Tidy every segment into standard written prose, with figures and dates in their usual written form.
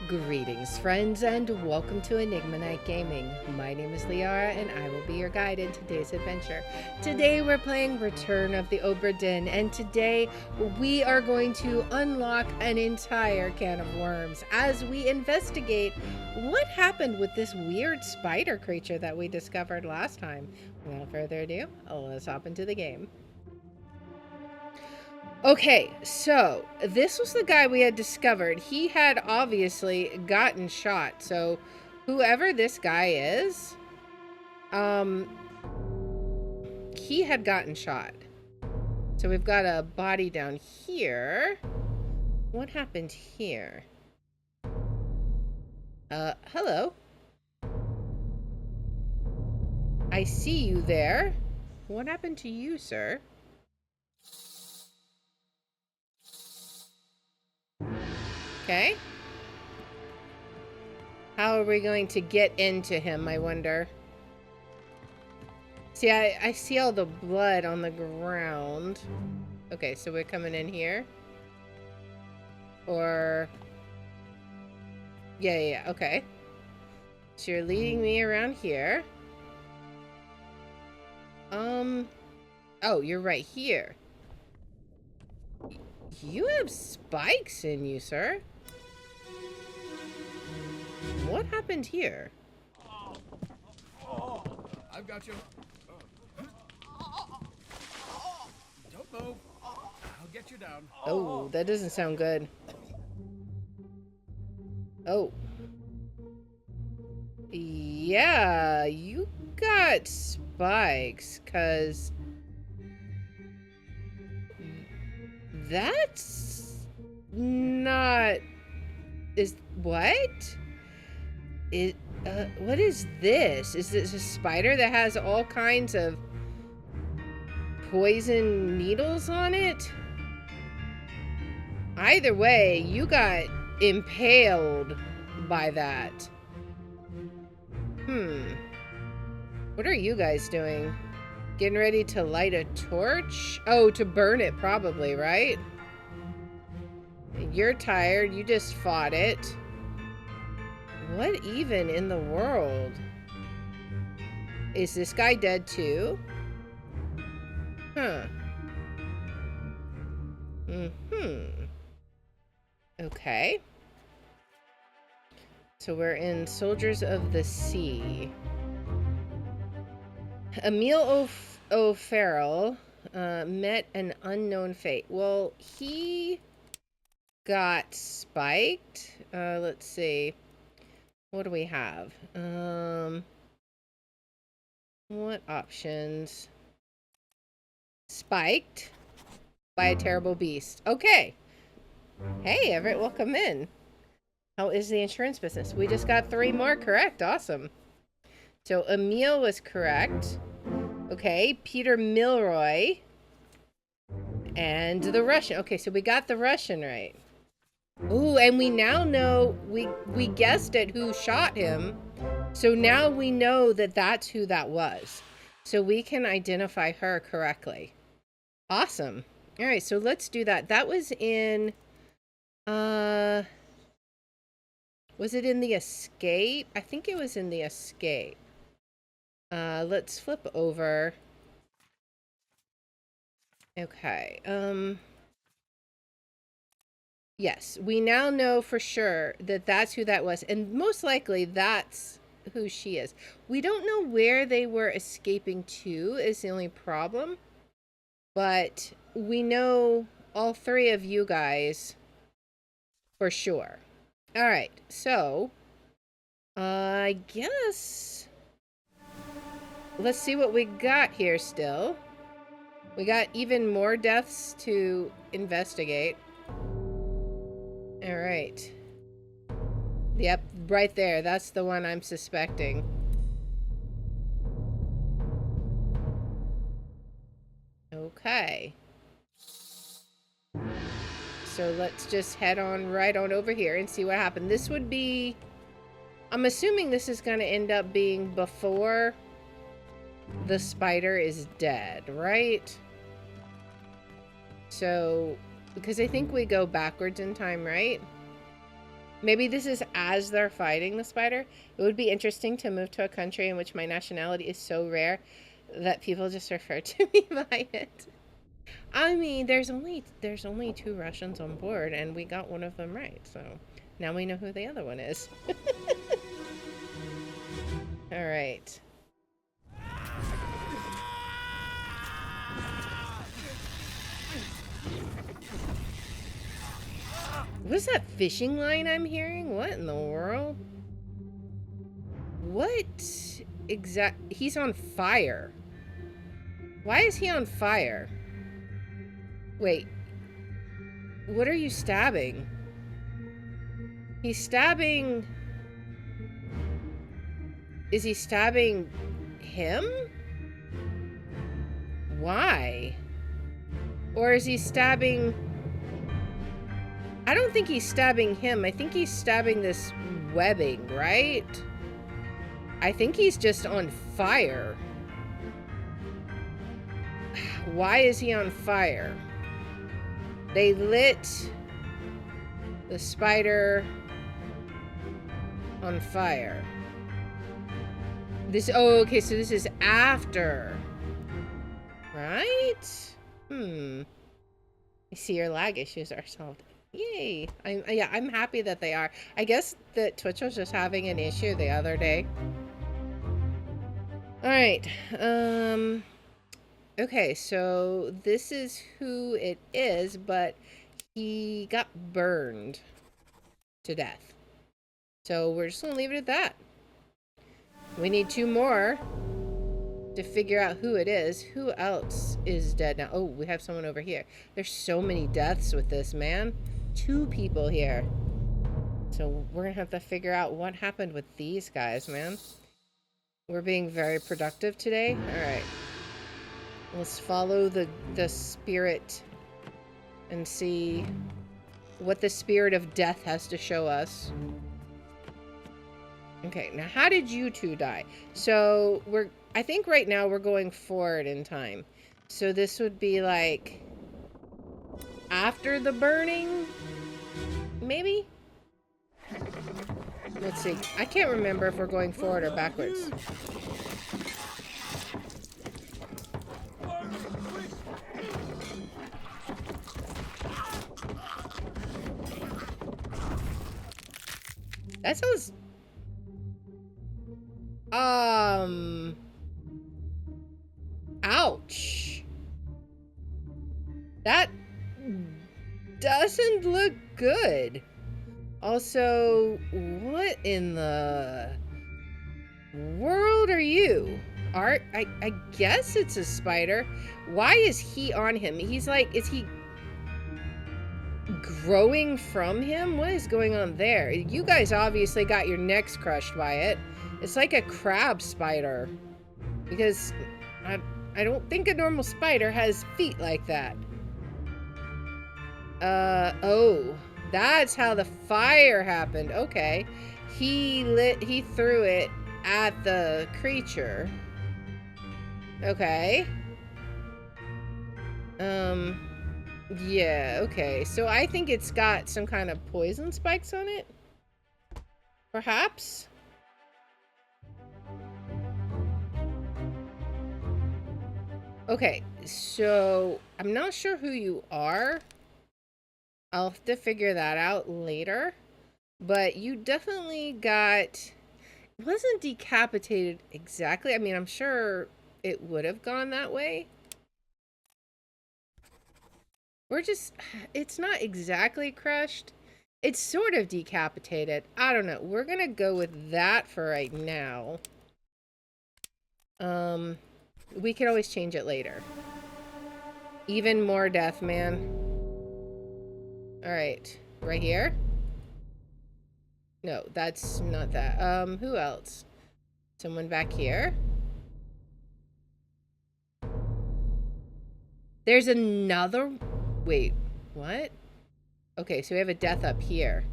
Greetings, friends, and welcome to Enigma Night Gaming. My name is Liara, and I will be your guide in today's adventure. Today, we're playing Return of the Obra Dinn, and today we are going to unlock an entire can of worms as we investigate what happened with this weird spider creature that we discovered last time. Without further ado, let's hop into the game. Okay, so this was the guy we had discovered. He had obviously gotten shot. So whoever this guy is, he had gotten shot. So we've got a body down here. What happened here? Hello. I see you there. What happened to you, sir? Okay. How are we going to get into him, I wonder? See, I see all the blood on the ground. Okay, so we're coming in here. Or... Yeah, okay. So you're leading me around here. Oh, you're right here. You have spikes in you, sir. What happened here? I've got you. Don't move. I'll get you down. Oh, that doesn't sound good. Oh. Yeah, you got spikes, 'cause that's not... What? What is this? Is this a spider that has all kinds of poison needles on it? Either way, you got impaled by that. What are you guys doing? Getting ready to light a torch? Oh, to burn it probably, right? You're tired. You just fought it. What even in the world? Is this guy dead too? Huh. Okay. So we're in Soldiers of the Sea. Emil O'Farrell met an unknown fate. Well, he got spiked. Let's see. What do we have? What options? Spiked by a terrible beast. Okay. Hey, Everett, welcome in. How is the insurance business? We just got 3 more correct. Awesome. So Emil was correct. Okay, Peter Milroy. And the Russian. Okay, so we got the Russian right. Ooh, and we now know, we guessed at who shot him. So now we know that that's who that was. So we can identify her correctly. Awesome. All right, so let's do that. That was in... was it in the escape? I think it was in the escape. Let's flip over. Okay. Yes, we now know for sure that that's who that was. And most likely that's who she is. We don't know where they were escaping to is the only problem. But we know all 3 of you guys for sure. All right, so I guess let's see what we got here still. We got even more deaths to investigate. All right. Yep, right there. That's the one I'm suspecting. Okay. So let's just head on right on over here and see what happened. This would be... I'm assuming this is going to end up being before the spider is dead, right? So, because I think we go backwards in time, right? Maybe this is as they're fighting the spider. It would be interesting to move to a country in which my nationality is so rare that people just refer to me by it. I mean, there's only 2 Russians on board, and we got one of them right. So now we know who the other one is. All right. What's that fishing line I'm hearing? What in the world? What He's on fire. Why is he on fire? Wait. What are you stabbing? He's stabbing... Is he stabbing him? Why? Or is he stabbing... I don't think he's stabbing him. I think he's stabbing this webbing, right? I think he's just on fire. Why is he on fire? They lit the spider on fire. Oh, okay, so this is after. Right? I see your lag issues are solved. Yay. I'm happy that they are. I guess that Twitch was just having an issue the other day. Alright. Okay, so this is who it is, but he got burned to death. So we're just gonna leave it at that. We need 2 more to figure out who it is. Who else is dead now? Oh, we have someone over here. There's so many deaths with this, man. 2 people here. So we're gonna have to figure out what happened with these guys, man. We're being very productive today. Alright. Let's follow the spirit and see what the spirit of death has to show us. Okay, now how did you 2 die? So I think right now we're going forward in time. So this would be like after the burning, maybe? Let's see. I can't remember if we're going forward or backwards. That sounds... Ouch. That doesn't look good. Also, what in the world are you? Art? I guess it's a spider. Why is he on him? He's like, is he growing from him? What is going on there? You guys obviously got your necks crushed by it. It's like a crab spider. Because I don't think a normal spider has feet like that. Oh. That's how the fire happened. Okay. He threw it at the creature. Okay. Yeah, okay. So I think it's got some kind of poison spikes on it. Perhaps? Okay, so I'm not sure who you are. I'll have to figure that out later. But you definitely got... It wasn't decapitated exactly. I mean, I'm sure it would have gone that way. We're just... It's not exactly crushed. It's sort of decapitated. I don't know. We're gonna go with that for right now. We could always change it later. Even more death, man. Alright. Right here? No, that's not that. Who else? Someone back here? There's another... Wait, what? Okay, so we have a death up here.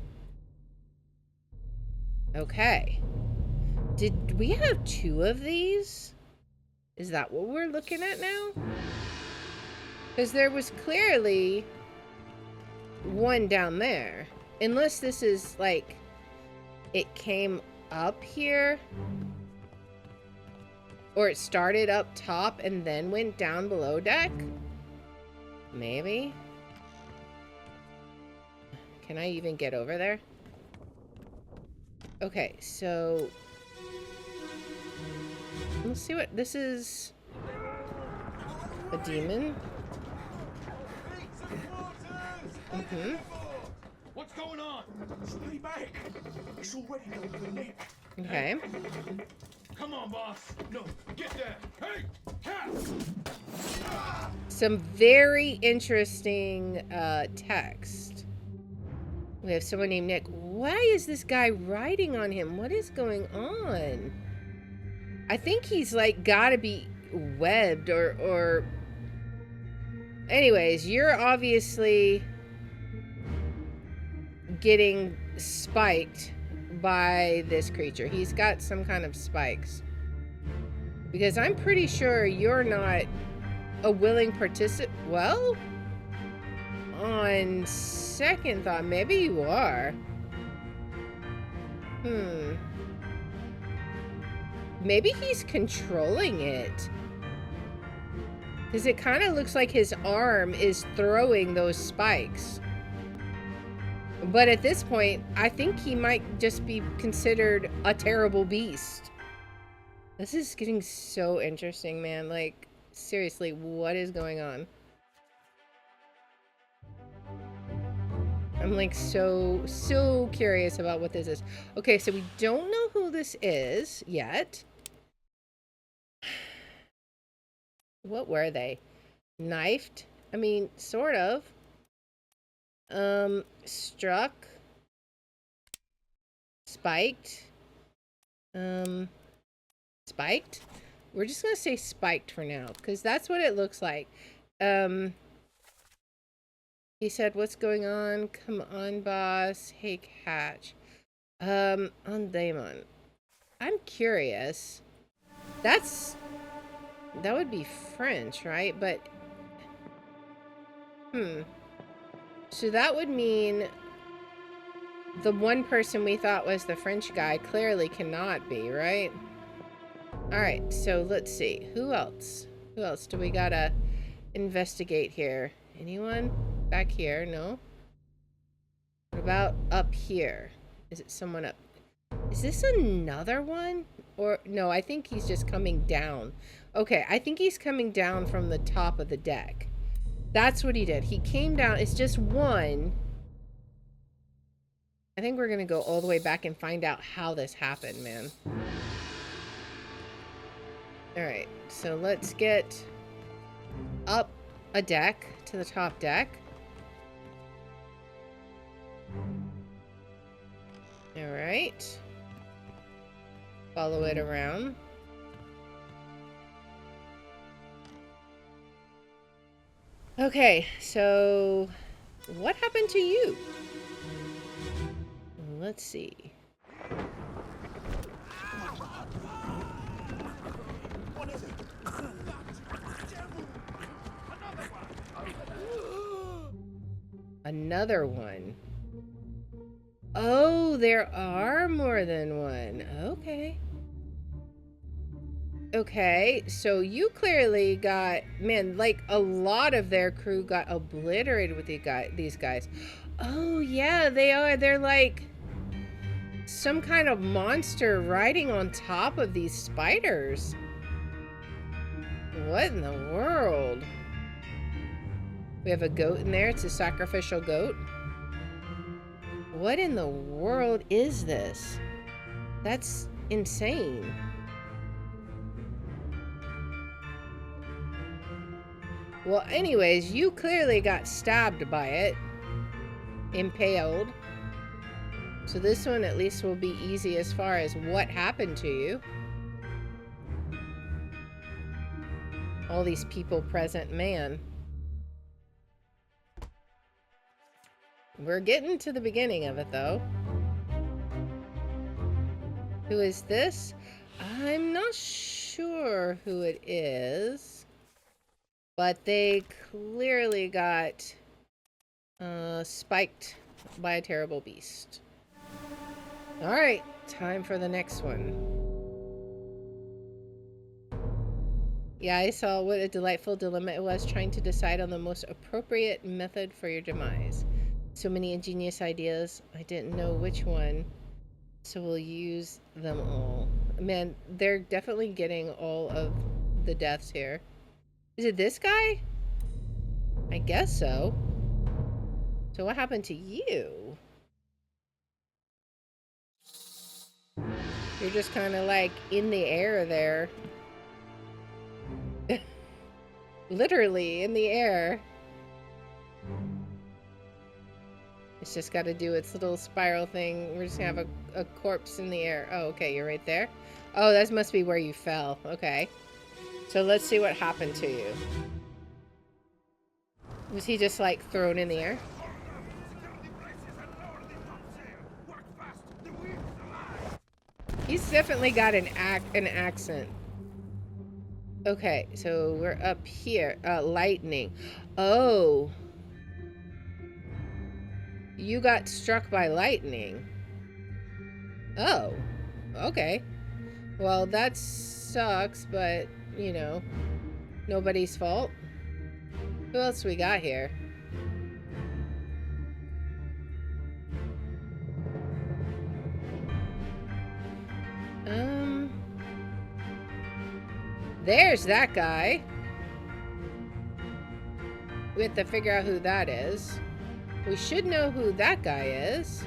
Okay. Did we have 2 of these? Is that what we're looking at now? Because there was clearly one down there. Unless this is like it came up here, or it started up top and then went down below deck. Maybe. Can I even get over there? Okay, so let's see what this is. A demon. Mm-hmm. What's going on? Stay back. It's already going to the neck. Okay. Come on, boss. No, get that. Hey, cat. Some very interesting text. We have someone named Nick. Why is this guy riding on him? What is going on? I think he's like gotta be webbed or... Anyways, you're obviously getting spiked by this creature. He's got some kind of spikes. Because I'm pretty sure you're not a willing participant. Well, on second thought, maybe you are. Maybe he's controlling it. Because it kind of looks like his arm is throwing those spikes. But at this point, I think he might just be considered a terrible beast. This is getting so interesting, man. Like, seriously, what is going on? I'm like so curious about what this is. Okay, so we don't know who this is yet. What were they? Knifed? I mean, sort of. Struck. Spiked. Spiked? We're just gonna say spiked for now, because that's what it looks like. He said, what's going on? Come on, boss. Hey, catch. On Daemon. I'm curious. That would be French, right? But, so that would mean the one person we thought was the French guy clearly cannot be, right? Alright, so let's see. Who else? Who else do we gotta investigate here? Anyone? Back here? No? What about up here? Is it someone up? Is this another one? Or, no, I think he's just coming down. Okay, I think he's coming down from the top of the deck. That's what he did. He came down. It's just one. I think we're going to go all the way back and find out how this happened, man. Alright, so let's get up a deck to the top deck. Alright. Follow it around. Okay, so what happened to you? Let's see. What is it? Another one. Oh, there are more than one. Okay. Okay, so you clearly got, man, like a lot of their crew got obliterated with these guys. Oh, yeah, they are. They're like some kind of monster riding on top of these spiders. What in the world? We have a goat in there. It's a sacrificial goat. What in the world is this? That's insane. Well, anyways, you clearly got stabbed by it. Impaled. So this one at least will be easy as far as what happened to you. All these people present, man. We're getting to the beginning of it, though. Who is this? I'm not sure who it is. But they clearly got spiked by a terrible beast. All right, time for the next one. Yeah, I saw what a delightful dilemma it was trying to decide on the most appropriate method for your demise. So many ingenious ideas, I didn't know which one, so we'll use them all. Man, they're definitely getting all of the deaths here. Is it this guy? I guess so. So what happened to you? You're just kind of like in the air there. Literally in the air. It's just got to do its little spiral thing. We're just gonna have a corpse in the air. Oh, okay, you're right there. Oh, that must be where you fell. Okay. So let's see what happened to you. Was he just like thrown in the air? He's definitely got an accent. Okay, so we're up here. Lightning. Oh. You got struck by lightning. Oh. Okay. Well, that sucks, but, you know, nobody's fault. Who else we got here? Um, there's that guy. We have to figure out who that is. We should know who that guy is.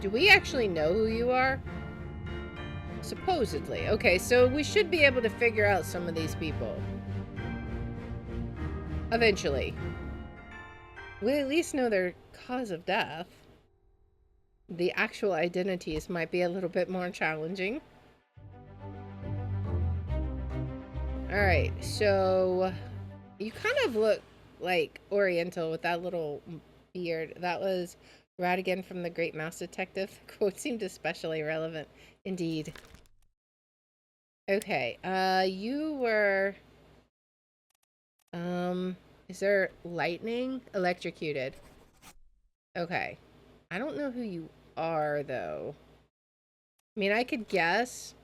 Do we actually know who you are? Supposedly. Okay, so we should be able to figure out some of these people. Eventually. We at least know their cause of death. The actual identities might be a little bit more challenging. Alright, so you kind of look like Oriental with that little beard. That was Radigan from The Great Mouse Detective. The quote seemed especially relevant. Indeed. Okay, you were... is there lightning? Electrocuted. Okay. I don't know who you are, though. I mean, I could guess,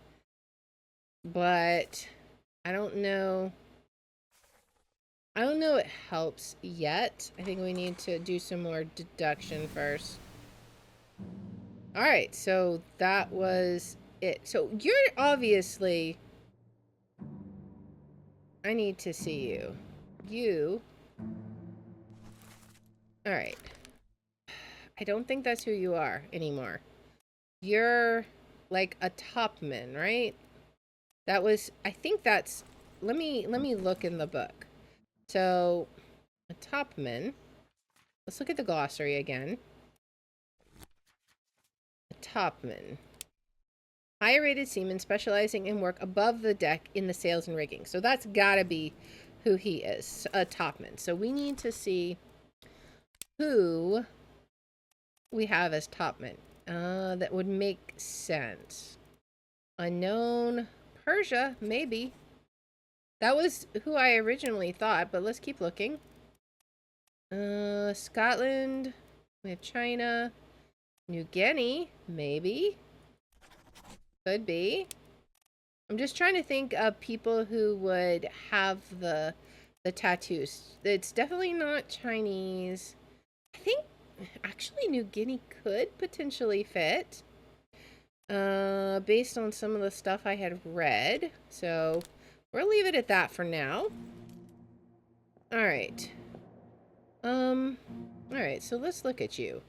but I don't know. I don't know it helps yet. I think we need to do some more deduction first. Alright, so that was it. So you're obviously... I need to see you. You... Alright. I don't think that's who you are anymore. You're like a topman, right? That was... I think that's... Let me look in the book. So, a topman. Let's look at the glossary again. A topman. Higher rated seaman specializing in work above the deck in the sails and rigging. So that's gotta be who he is, a topman. So we need to see who we have as topman. That would make sense. Unknown. Persia, maybe. That was who I originally thought, but let's keep looking. Scotland. We have China. New Guinea, maybe. Could be. I'm just trying to think of people who would have the tattoos. It's definitely not Chinese. I think actually New Guinea could potentially fit. Based on some of the stuff I had read. So we'll leave it at that for now. Alright. Alright, so let's look at you.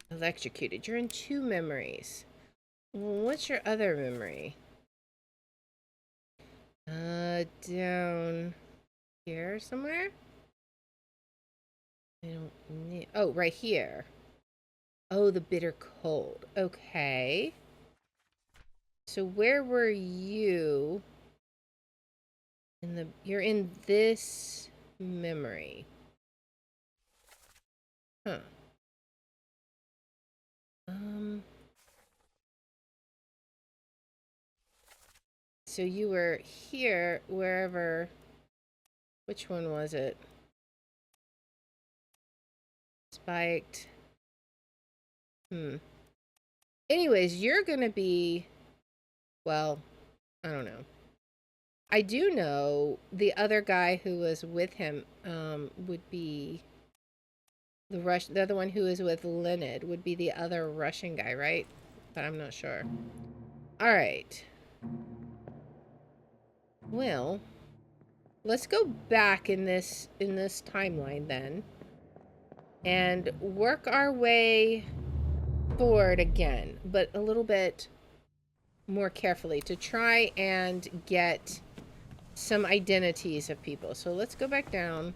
Electrocuted. You're in 2 memories. What's your other memory? Down here somewhere? I don't need... Oh, right here. Oh, the bitter cold. Okay. So where were you? You're in this memory. Huh. So you were here, wherever... Which one was it? spiked. Anyways, you're gonna be, well, I don't know. I do know the other guy who was with him would be the other one who was with Leonid would be the other Russian guy, right? But I'm not sure. All right. Well, let's go back in this timeline then and work our way forward again, but a little bit more carefully to try and get some identities of people. So let's go back down.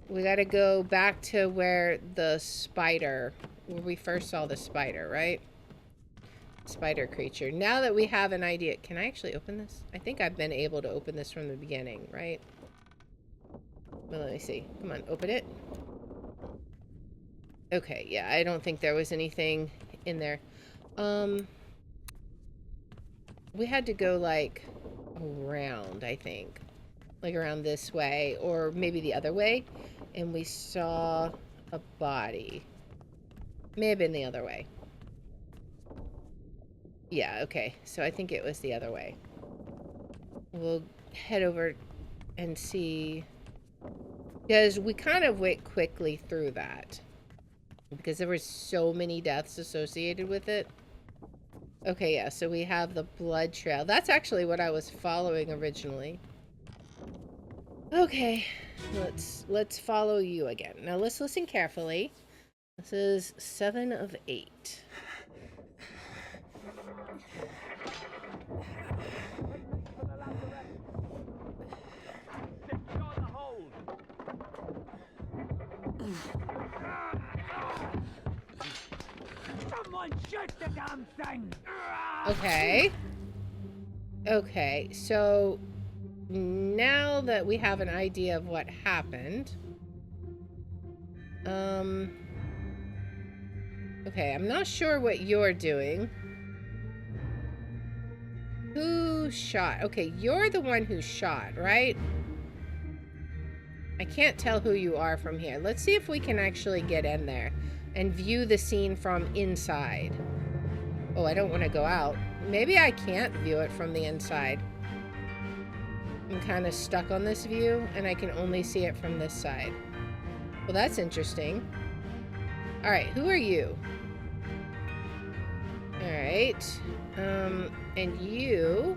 We got to go back to where we first saw the spider, right? Spider creature. Now that we have an idea, can I actually open this? I think I've been able to open this from the beginning, right? Well, let me see. Come on, open it. Okay, yeah, I don't think there was anything in there. We had to go like around, I think. Like around this way, or maybe the other way. And we saw a body. May have been the other way. Yeah, okay. So I think it was the other way. We'll head over and see. Because we kind of went quickly through that. Because there were so many deaths associated with it. Okay, yeah, so we have the blood trail. That's actually what I was following originally. Okay, let's follow you again. Now let's listen carefully. This is 7 of 8. Someone shoot the damn thing! Okay. Okay, so now that we have an idea of what happened, okay, I'm not sure what you're doing. Who shot? Okay, you're the one who shot, right? I can't tell who you are from here. Let's see if we can actually get in there and view the scene from inside. Oh, I don't want to go out. Maybe I can't view it from the inside. I'm kind of stuck on this view, and I can only see it from this side. Well, that's interesting. All right, who are you? All right. And you...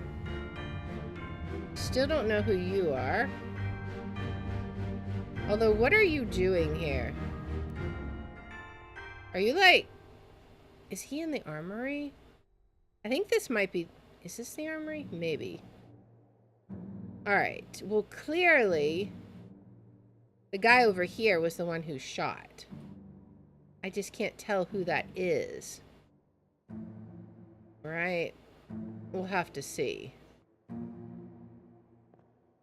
Still don't know who you are. Although, what are you doing here? Are you like... Is he in the armory? I think this might be... Is this the armory? Maybe. Alright. Well, clearly... The guy over here was the one who shot. I just can't tell who that is. Right? We'll have to see.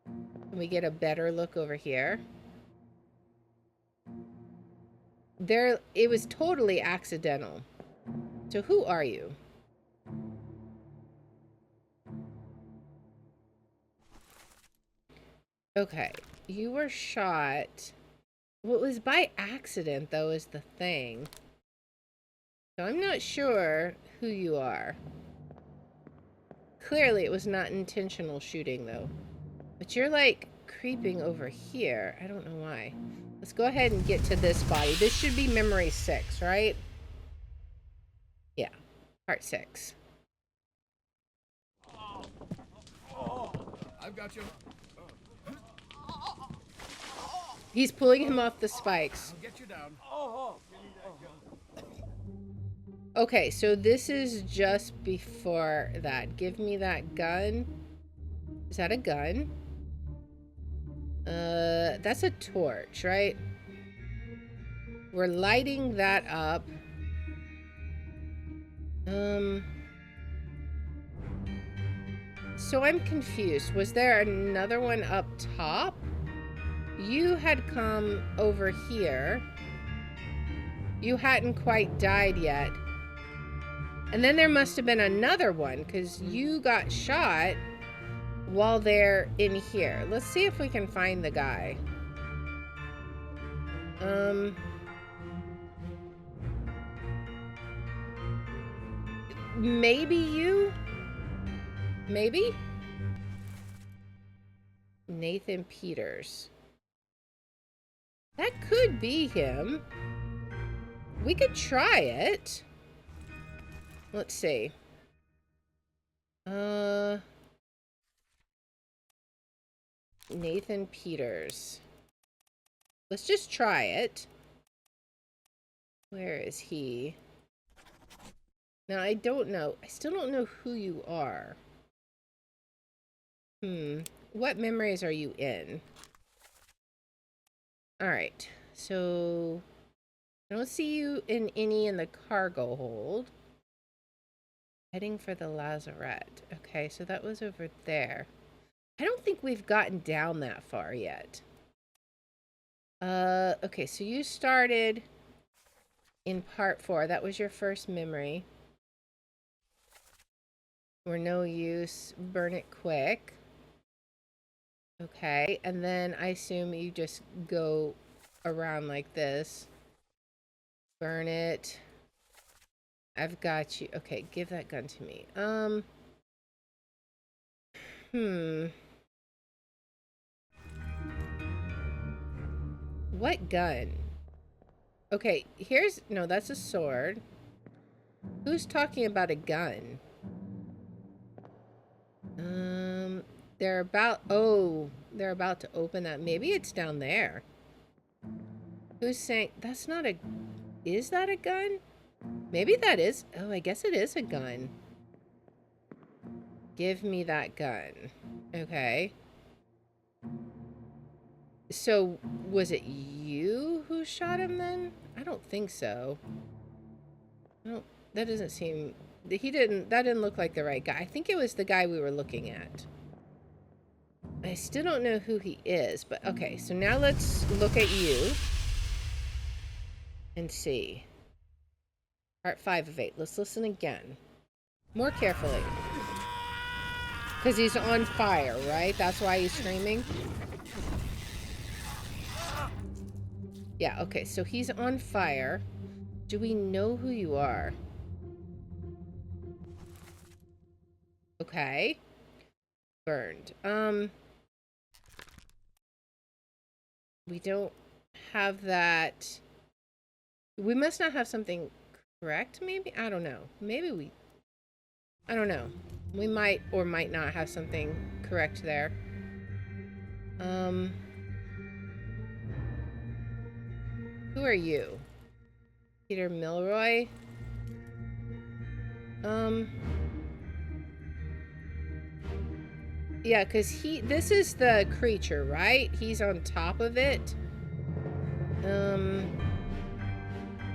Can we get a better look over here? It was totally accidental. So who are you? Okay, you were shot. Well, it was by accident, though, is the thing. So I'm not sure who you are. Clearly, it was not intentional shooting, though. But you're, like, creeping over here. I don't know why. Let's go ahead and get to this body. This should be memory 6, right? Yeah, part 6. I've got you. He's pulling him off the spikes. I'll get you down. Okay, so this is just before that. Give me that gun. Is that a gun? That's a torch, right? We're lighting that up. So I'm confused. Was there another one up top? You had come over here. You hadn't quite died yet. And then there must have been another one, because you got shot while they're in here. Let's see if we can find the guy. maybe you? Maybe? Nathan Peters. That could be him. We could try it. Let's see. Nathan Peters. Let's just try it. Where is he? Now, I don't know. I still don't know who you are. What memories are you in? Alright. So, I don't see you in any in the cargo hold. Heading for the lazarette. Okay, so that was over there. I don't think we've gotten down that far yet. Okay, so you started in part 4. That was your first memory. We're no use. Burn it quick. Okay, and then I assume you just go around like this. Burn it. I've got you. Okay, give that gun to me. What gun? Okay, here's... No, that's a sword. Who's talking about a gun? They're about... Oh, they're about to open that. Maybe it's down there. Who's saying... That's not a... Is that a gun? Maybe that is... Oh, I guess it is a gun. Give me that gun. Okay. So, was it you who shot him then? I don't think so. No, that doesn't seem... That didn't look like the right guy. I think it was the guy we were looking at. I still don't know who he is, but okay. So now let's look at you. And see. Part 5 of 8. Let's listen again. More carefully. Because he's on fire, right? That's why he's screaming? Yeah, okay. So he's on fire. Do we know who you are? Okay. Burned. We don't have that. We must not have something correct, maybe? I don't know. Maybe we... I don't know. We might or might not have something correct there. Who are you? Peter Milroy? Yeah, because this is the creature, right? He's on top of it.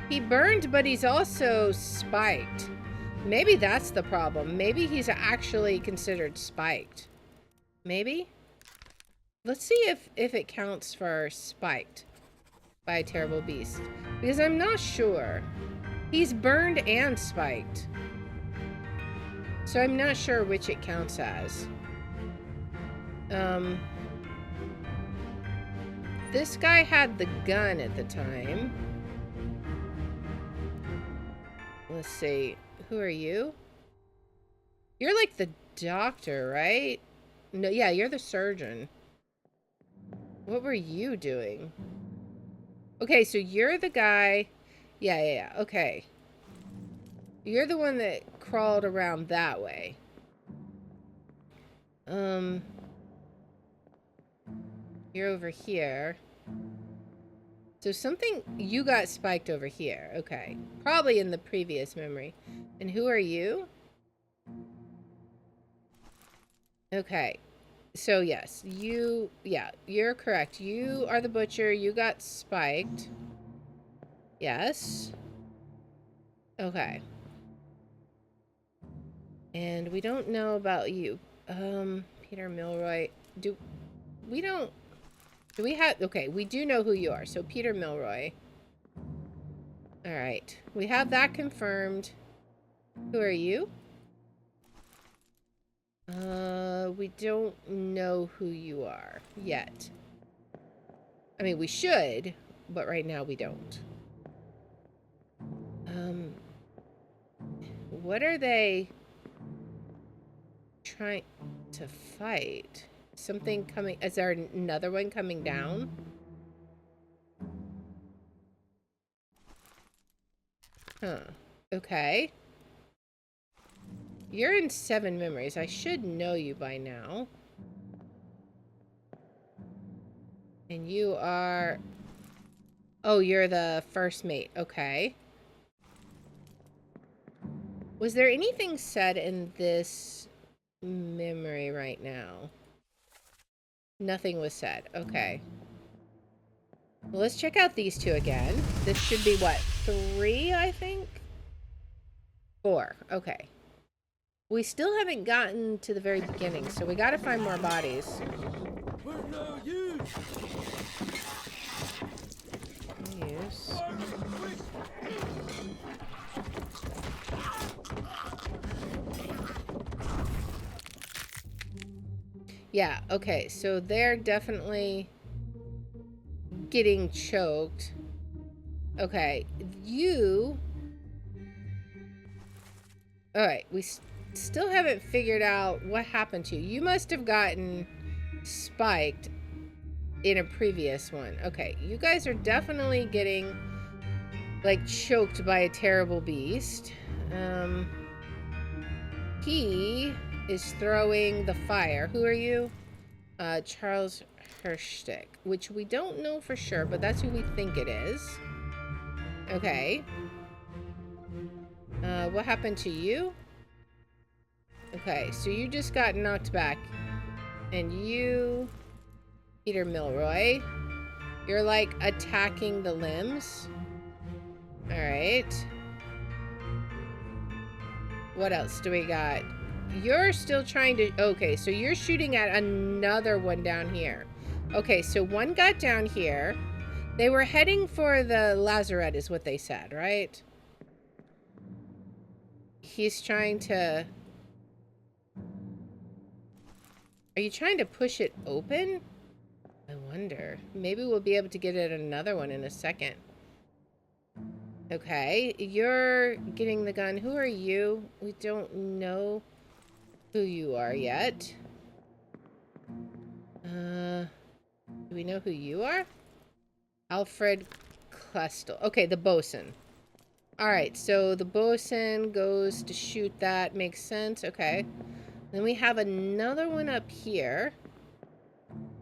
He burned, but he's also spiked. Maybe that's the problem. Maybe he's actually considered spiked. Maybe? Let's see if it counts for spiked by a terrible beast. Because I'm not sure. He's burned and spiked. So I'm not sure which it counts as. This guy had the gun at the time. Let's see. Who are you? You're like the doctor, right? No, yeah, you're the surgeon. What were you doing? Okay, so you're the guy. Yeah, okay. You're the one that crawled around that way. You're over here. So something... You got spiked over here. Okay. Probably in the previous memory. And who are you? Okay. So yes, you... Yeah, you're correct. You are the butcher. You got spiked. Yes. Okay. And we don't know about you. Peter Milroy. Do we have... Okay, we do know who you are. So Peter Milroy. Alright. We have that confirmed. Who are you? We don't know who you are yet. I mean, we should, but right now we don't. What are they trying to fight? Something coming... Is there another one coming down? Huh. Okay. You're in 7 memories. I should know you by now. And you are... Oh, you're the first mate. Okay. Was there anything said in this memory right now? Nothing was said. Okay. Well, let's check out these two again. This should be what? 3, I think? 4. Okay. We still haven't gotten to the very beginning, so we gotta find more bodies. Where are you? Use. Yeah, okay, so they're definitely getting choked. Okay, you... Alright, we still haven't figured out what happened to you. You must have gotten spiked in a previous one. Okay, you guys are definitely getting, like, choked by a terrible beast. He is throwing the fire. Who are you? Charles Hirschstick, which we don't know for sure, but that's who we think it is. Okay. What happened to you? Okay, so you just got knocked back. And you, Peter Milroy, you're like attacking the limbs. Alright. What else do we got? You're still trying to... Okay, so you're shooting at another one down here. Okay, so one got down here. They were heading for the lazarette is what they said, right? He's trying to... Are you trying to push it open? I wonder. Maybe we'll be able to get at another one in a second. Okay, you're getting the gun. Who are you? We don't know who you are yet. Do we know who you are? Alfred Klestel. Okay, the bosun. Alright, so the bosun goes to shoot that. Makes sense. Okay. Then we have another one up here.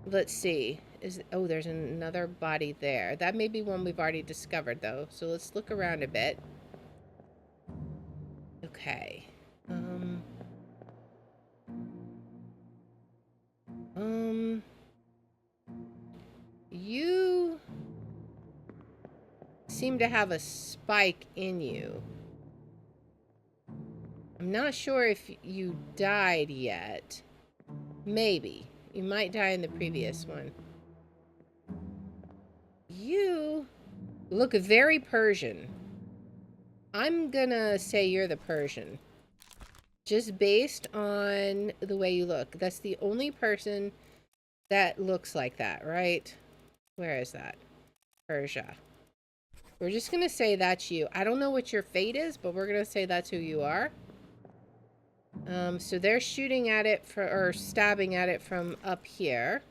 Let's see. Oh, there's another body there. That may be one we've already discovered, though. So let's look around a bit. Okay. You seem to have a spike in you. I'm not sure if you died yet. Maybe. You might die in the previous one. You look very Persian. I'm gonna say you're the Persian. Just based on the way you look. That's the only person that looks like that, right? Where is that? Persia. We're just gonna say that's you. I don't know what your fate is, but we're gonna say that's who you are. So they're shooting at it or stabbing at it from up here.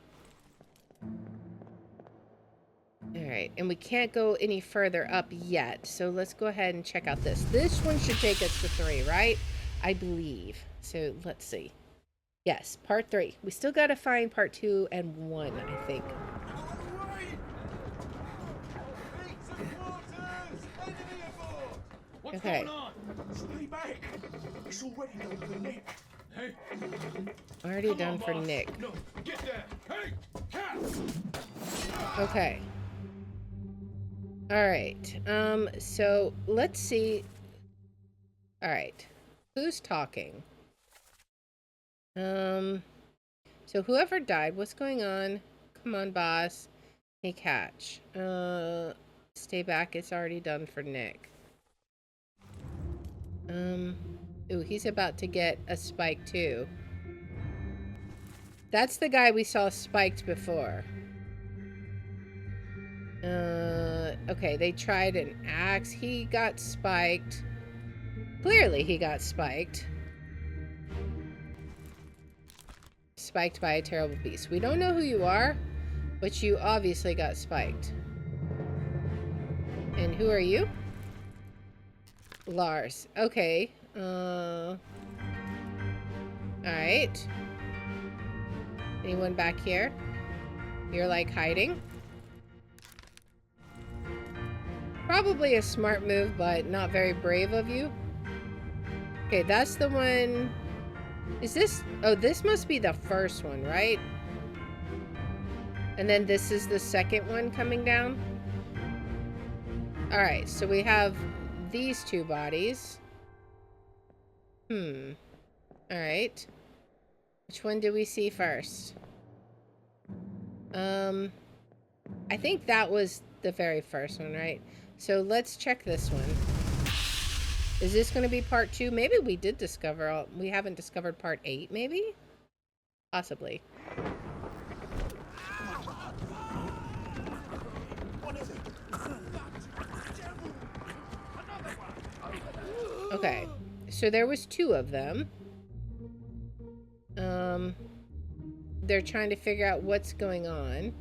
Alright, and we can't go any further up yet, so let's go ahead and check out this. This one should take us to 3, right? I believe. So, let's see. Yes, part 3. We still gotta find part 2 and 1, I think. What's Okay. going on? Stay back. It's already done for Nick. Hey. Already Come done on, for boss. Nick. No, get there. Hey, cat. Okay. Alright. So let's see. Alright. Who's talking? So whoever died, what's going on? Come on, boss. Hey, catch. Stay back. It's already done for Nick. Ooh, he's about to get a spike too. That's the guy we saw spiked before. Okay, they tried an axe. He got spiked. Clearly he got spiked. Spiked by a terrible beast. We don't know who you are, but you obviously got spiked. And who are you? Lars. Okay. Alright. Anyone back here? You're like hiding? Probably a smart move, but not very brave of you. Okay, that's the one. Is this? Oh, this must be the first one, right? And then this is the second one coming down. Alright, so we have these two bodies. Alright. Which one do we see first? I think that was the very first one, right? So let's check this one. Is this going to be part 2? Maybe we did discover we haven't discovered part 8, maybe? Possibly. Okay. So there was 2 of them. They're trying to figure out what's going on.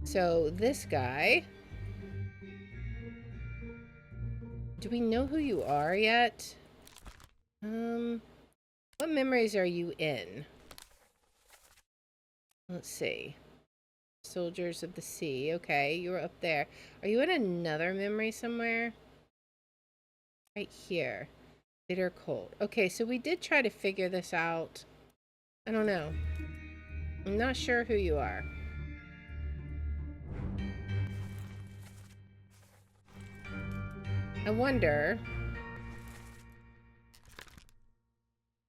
So this guy. Do we know who you are yet? What memories are you in? Let's see. Soldiers of the Sea. Okay, you were up there. Are you in another memory somewhere? Right here. Bitter cold. Okay, so we did try to figure this out. I don't know. I'm not sure who you are. I wonder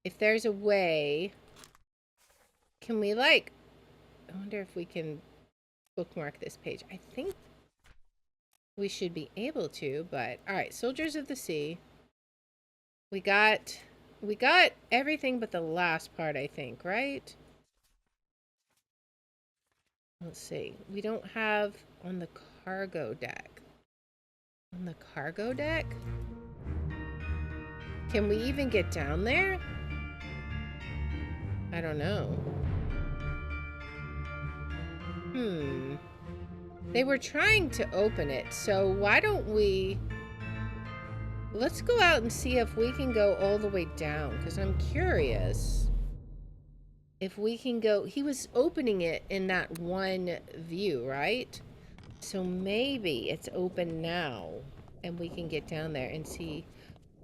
if there's a way. Can we I wonder if we can bookmark this page. I think we should be able to, but all right, Soldiers of the Sea. We got everything but the last part, I think, right? Let's see. We don't have on the cargo deck. On the cargo deck? Can we even get down there? I don't know. They were trying to open it, so why don't we... Let's go out and see if we can go all the way down, because I'm curious if we can go... He was opening it in that one view, right? So maybe it's open now, and we can get down there and see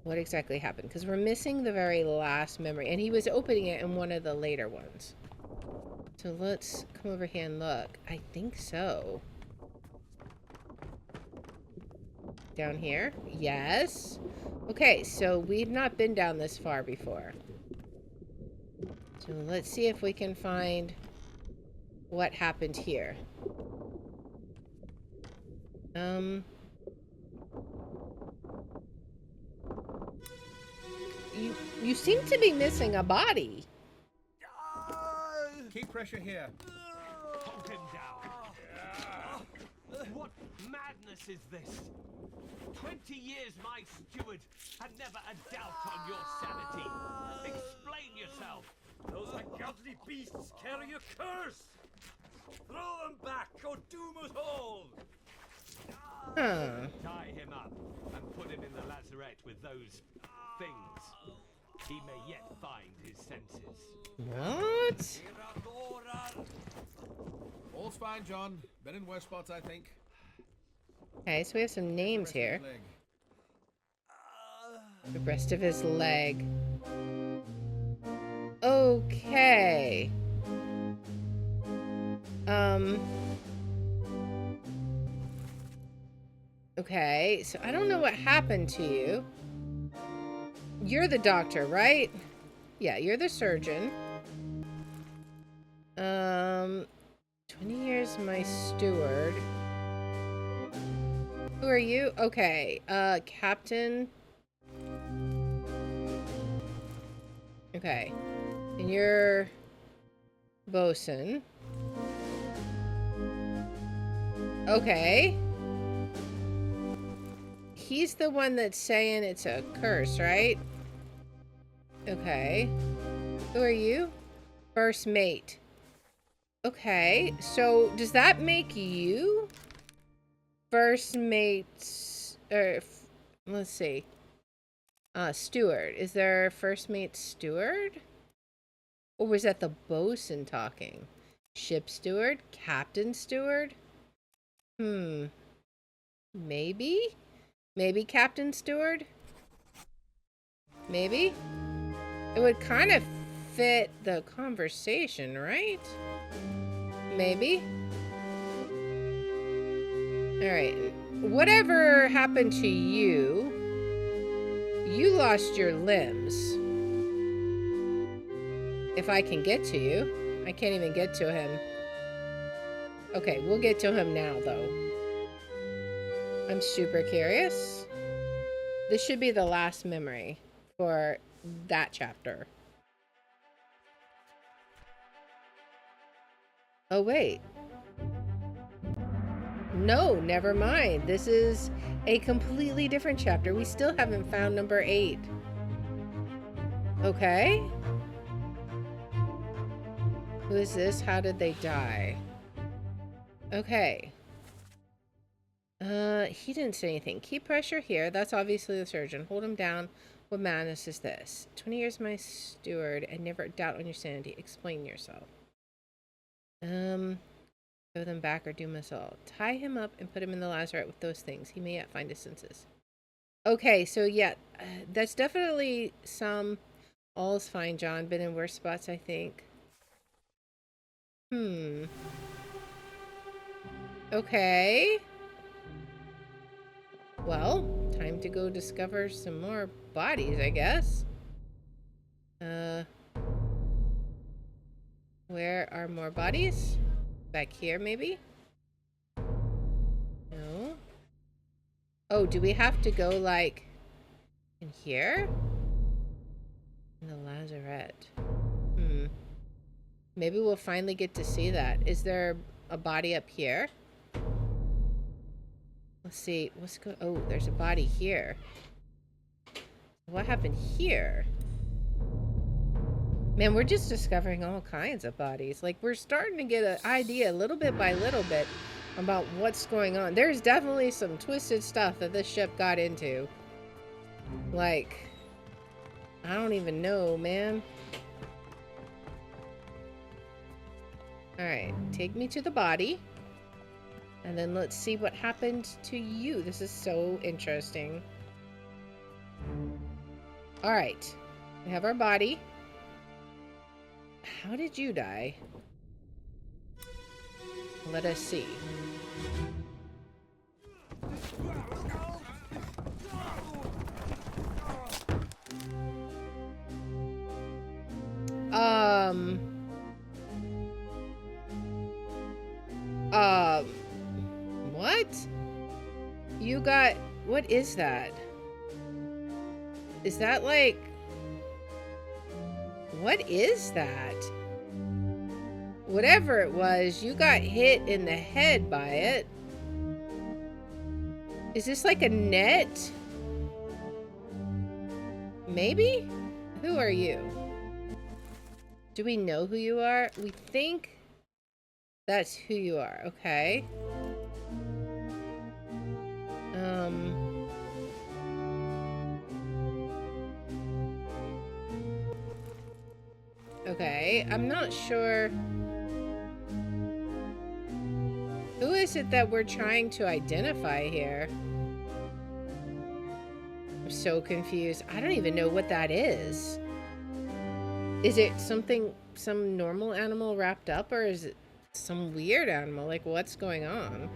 what exactly happened, because we're missing the very last memory, and he was opening it in one of the later ones. So let's come over here and look. I think so. Down here? Yes. Okay, so we've not been down this far before. So let's see if we can find what happened here. You seem to be missing a body. Keep pressure here. Hold him down. What madness is this? 20 years my steward had never a doubt on your sanity. Explain yourself. Those ungodly beasts carry a curse. Throw them back or doom us all. Tie him up and put him in the lazarette with those things. He may yet find his senses. What? All's fine, John. Been in worse spots, I think. Okay, so we have some names here. The rest of his leg. Okay. Okay, so I don't know what happened to you. You're the doctor, right? Yeah, you're the surgeon. 20 years my steward. Who are you? Okay, Captain. Okay. And you're bosun. Okay. he's the one that's saying it's a curse, right? Okay. Who are you? First mate. Okay, so does that make you first mate's, let's see. Steward. Is there a first mate steward? Or was that the bosun talking? Ship steward? Captain steward? Maybe? Maybe Captain Steward? Maybe? It would kind of fit the conversation, right? Maybe? Alright. Whatever happened to you, you lost your limbs. If I can get to you. I can't even get to him. Okay, we'll get to him now, though. I'm super curious. This should be the last memory for that chapter. Oh, wait. No, never mind. This is a completely different chapter. We still haven't found number 8. Okay. Who is this? How did they die? Okay. He didn't say anything. Keep pressure here. That's obviously the surgeon. Hold him down. What madness is this? 20 years my steward and never doubt on your sanity. Explain yourself. Throw them back or doom us all. Tie him up and put him in the lazaret with those things. He may yet find his senses. Okay, so yeah, that's definitely some... All's fine, John. Been in worse spots, I think. Okay. Well, time to go discover some more bodies, I guess. Where are more bodies? Back here, maybe? No. Oh, do we have to go, like, in here? In the lazarette. Maybe we'll finally get to see that. Is there a body up here? Let's see. Oh, there's a body here. What happened here? Man, we're just discovering all kinds of bodies. Like, we're starting to get an idea little bit by little bit about what's going on. There's definitely some twisted stuff that this ship got into. Like, I don't even know, man. Alright, take me to the body. And then let's see what happened to you. This is so interesting. Alright, we have our body. How did you die? Let us see. What? You got... What is that? Is that like... What is that? Whatever it was, you got hit in the head by it. Is this like a net? Maybe? Who are you? Do we know who you are? We think that's who you are. Okay. Okay, I'm not sure. Who is it that we're trying to identify here? I'm so confused. I don't even know what that is. Is it something, some normal animal wrapped up, or is it some weird animal? Like, what's going on?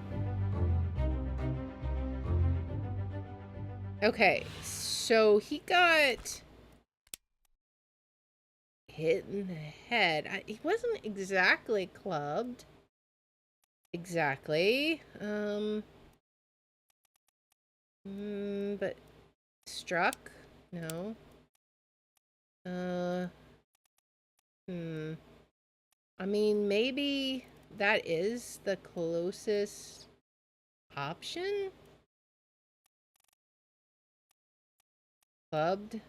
Okay, so he got hit in the head. He wasn't exactly clubbed. Exactly. But struck? No. I mean, maybe that is the closest option? clubbed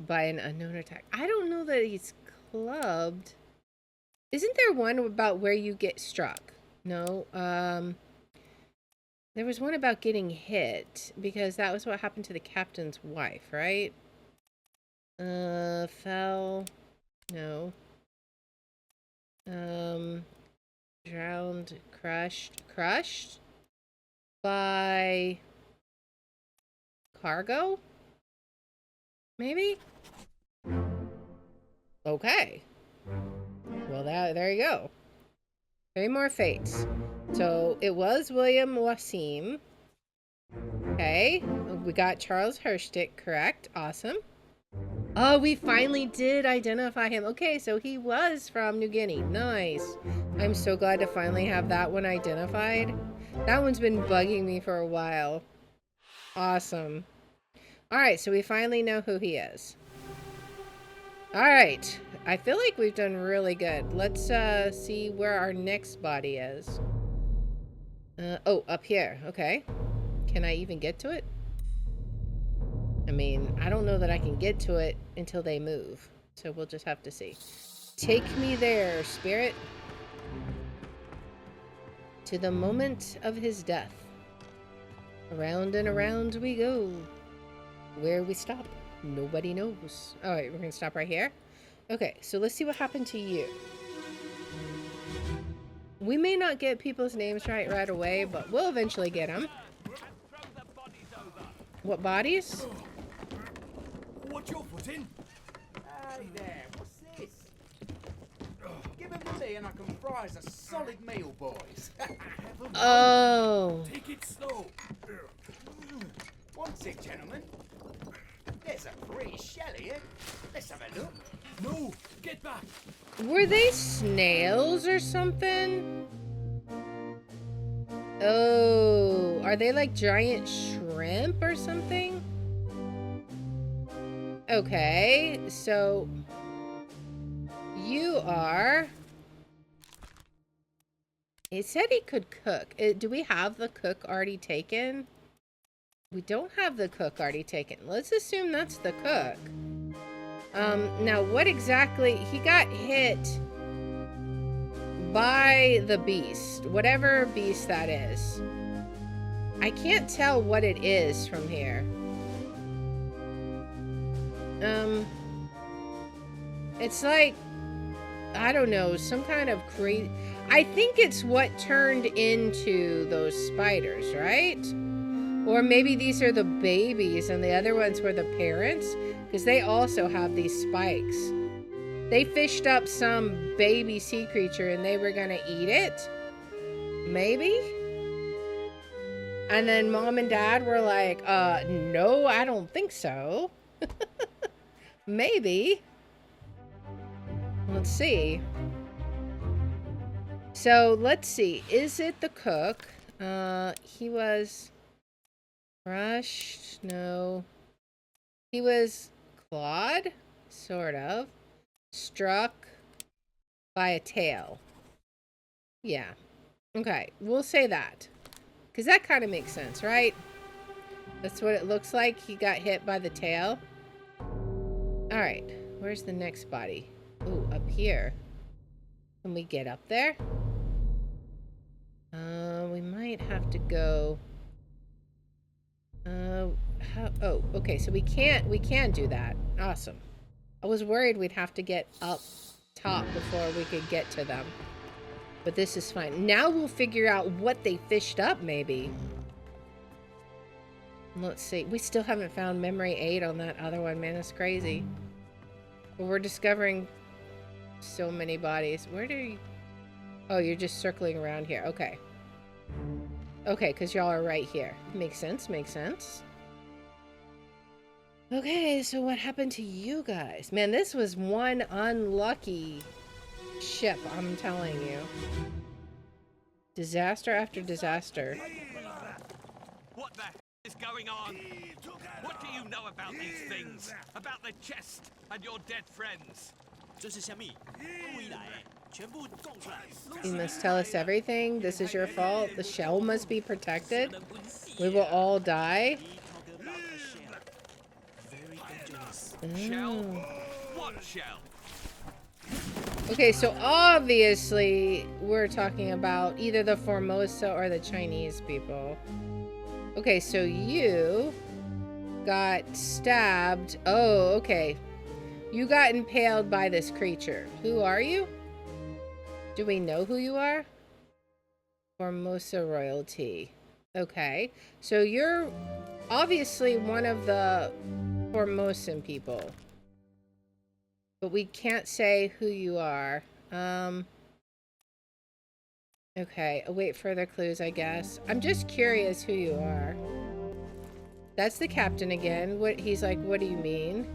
by an unknown attack. I don't know that he's clubbed. Isn't there one about where you get struck? No. There was one about getting hit, because that was what happened to the captain's wife, right? Fell. No. Drowned, crushed by cargo? Maybe? Okay. Well, there you go. 3 more fates. So it was William Wasim. Okay. We got Charles Herstick, correct. Awesome. Oh, we finally did identify him. Okay, so he was from New Guinea. Nice. I'm so glad to finally have that one identified. That one's been bugging me for a while. Awesome. Alright, so we finally know who he is. Alright. I feel like we've done really good. Let's see where our next body is. Oh, up here. Okay. Can I even get to it? I mean, I don't know that I can get to it until they move. So we'll just have to see. Take me there, spirit. To the moment of his death. Around and around we go. Where we stop, nobody knows. Alright, we're gonna stop right here. Okay, so let's see what happened to you. We may not get people's names right away, but we'll eventually get them. What bodies? What your foot in? Hey there, what's this? Give him to me and I can fry us a solid meal, boys. Oh. Take it slow. What's it, gentlemen? There's a free shell here. Let's have a look. No, get back. Were they snails or something? Oh, are they like giant shrimp or something? Okay, so you are... It said he could cook. Do we have the cook already taken? We don't have the cook already taken. Let's assume that's the cook. Now what exactly... He got hit by the beast. Whatever beast that is. I can't tell what it is from here. It's like... I don't know, some kind of crazy... I think it's what turned into those spiders, right? Or maybe these are the babies and the other ones were the parents, because they also have these spikes. They fished up some baby sea creature and they were gonna eat it. Maybe? And then mom and dad were like, no, I don't think so. Maybe. Let's see. So, let's see. Is it the cook? He was crushed. No. He was clawed? Sort of. Struck by a tail. Yeah. Okay. We'll say that. Because that kind of makes sense, right? That's what it looks like. He got hit by the tail. Alright. Where's the next body? Ooh, up here. Can we get up there? We might have to go... oh, okay, so we can do that. Awesome. I was worried we'd have to get up top before we could get to them. But this is fine. Now we'll figure out what they fished up, maybe. Let's see. We still haven't found memory 8 on that other one, man. That's crazy. But we're discovering so many bodies. Where do you... Oh, you're just circling around here. Okay. Okay, because y'all are right here. Makes sense, makes sense. Okay, so what happened to you guys? Man, this was one unlucky ship, I'm telling you. Disaster after disaster. What the hell is going on? What do you know about these things? About the chest and your dead friends? You must tell us everything. This is your fault. The shell must be protected. We will all die. Shell? Oh. What shell? Okay, so obviously we're talking about either the Formosa or the Chinese people. Okay, so you got stabbed. Oh, okay. You got impaled by this creature. Who are you? Do we know who you are? Formosa royalty. Okay, so you're obviously one of the Formosan people. But we can't say who you are. Okay, await further clues, I guess. I'm just curious who you are. That's the captain again. He's like, what do you mean?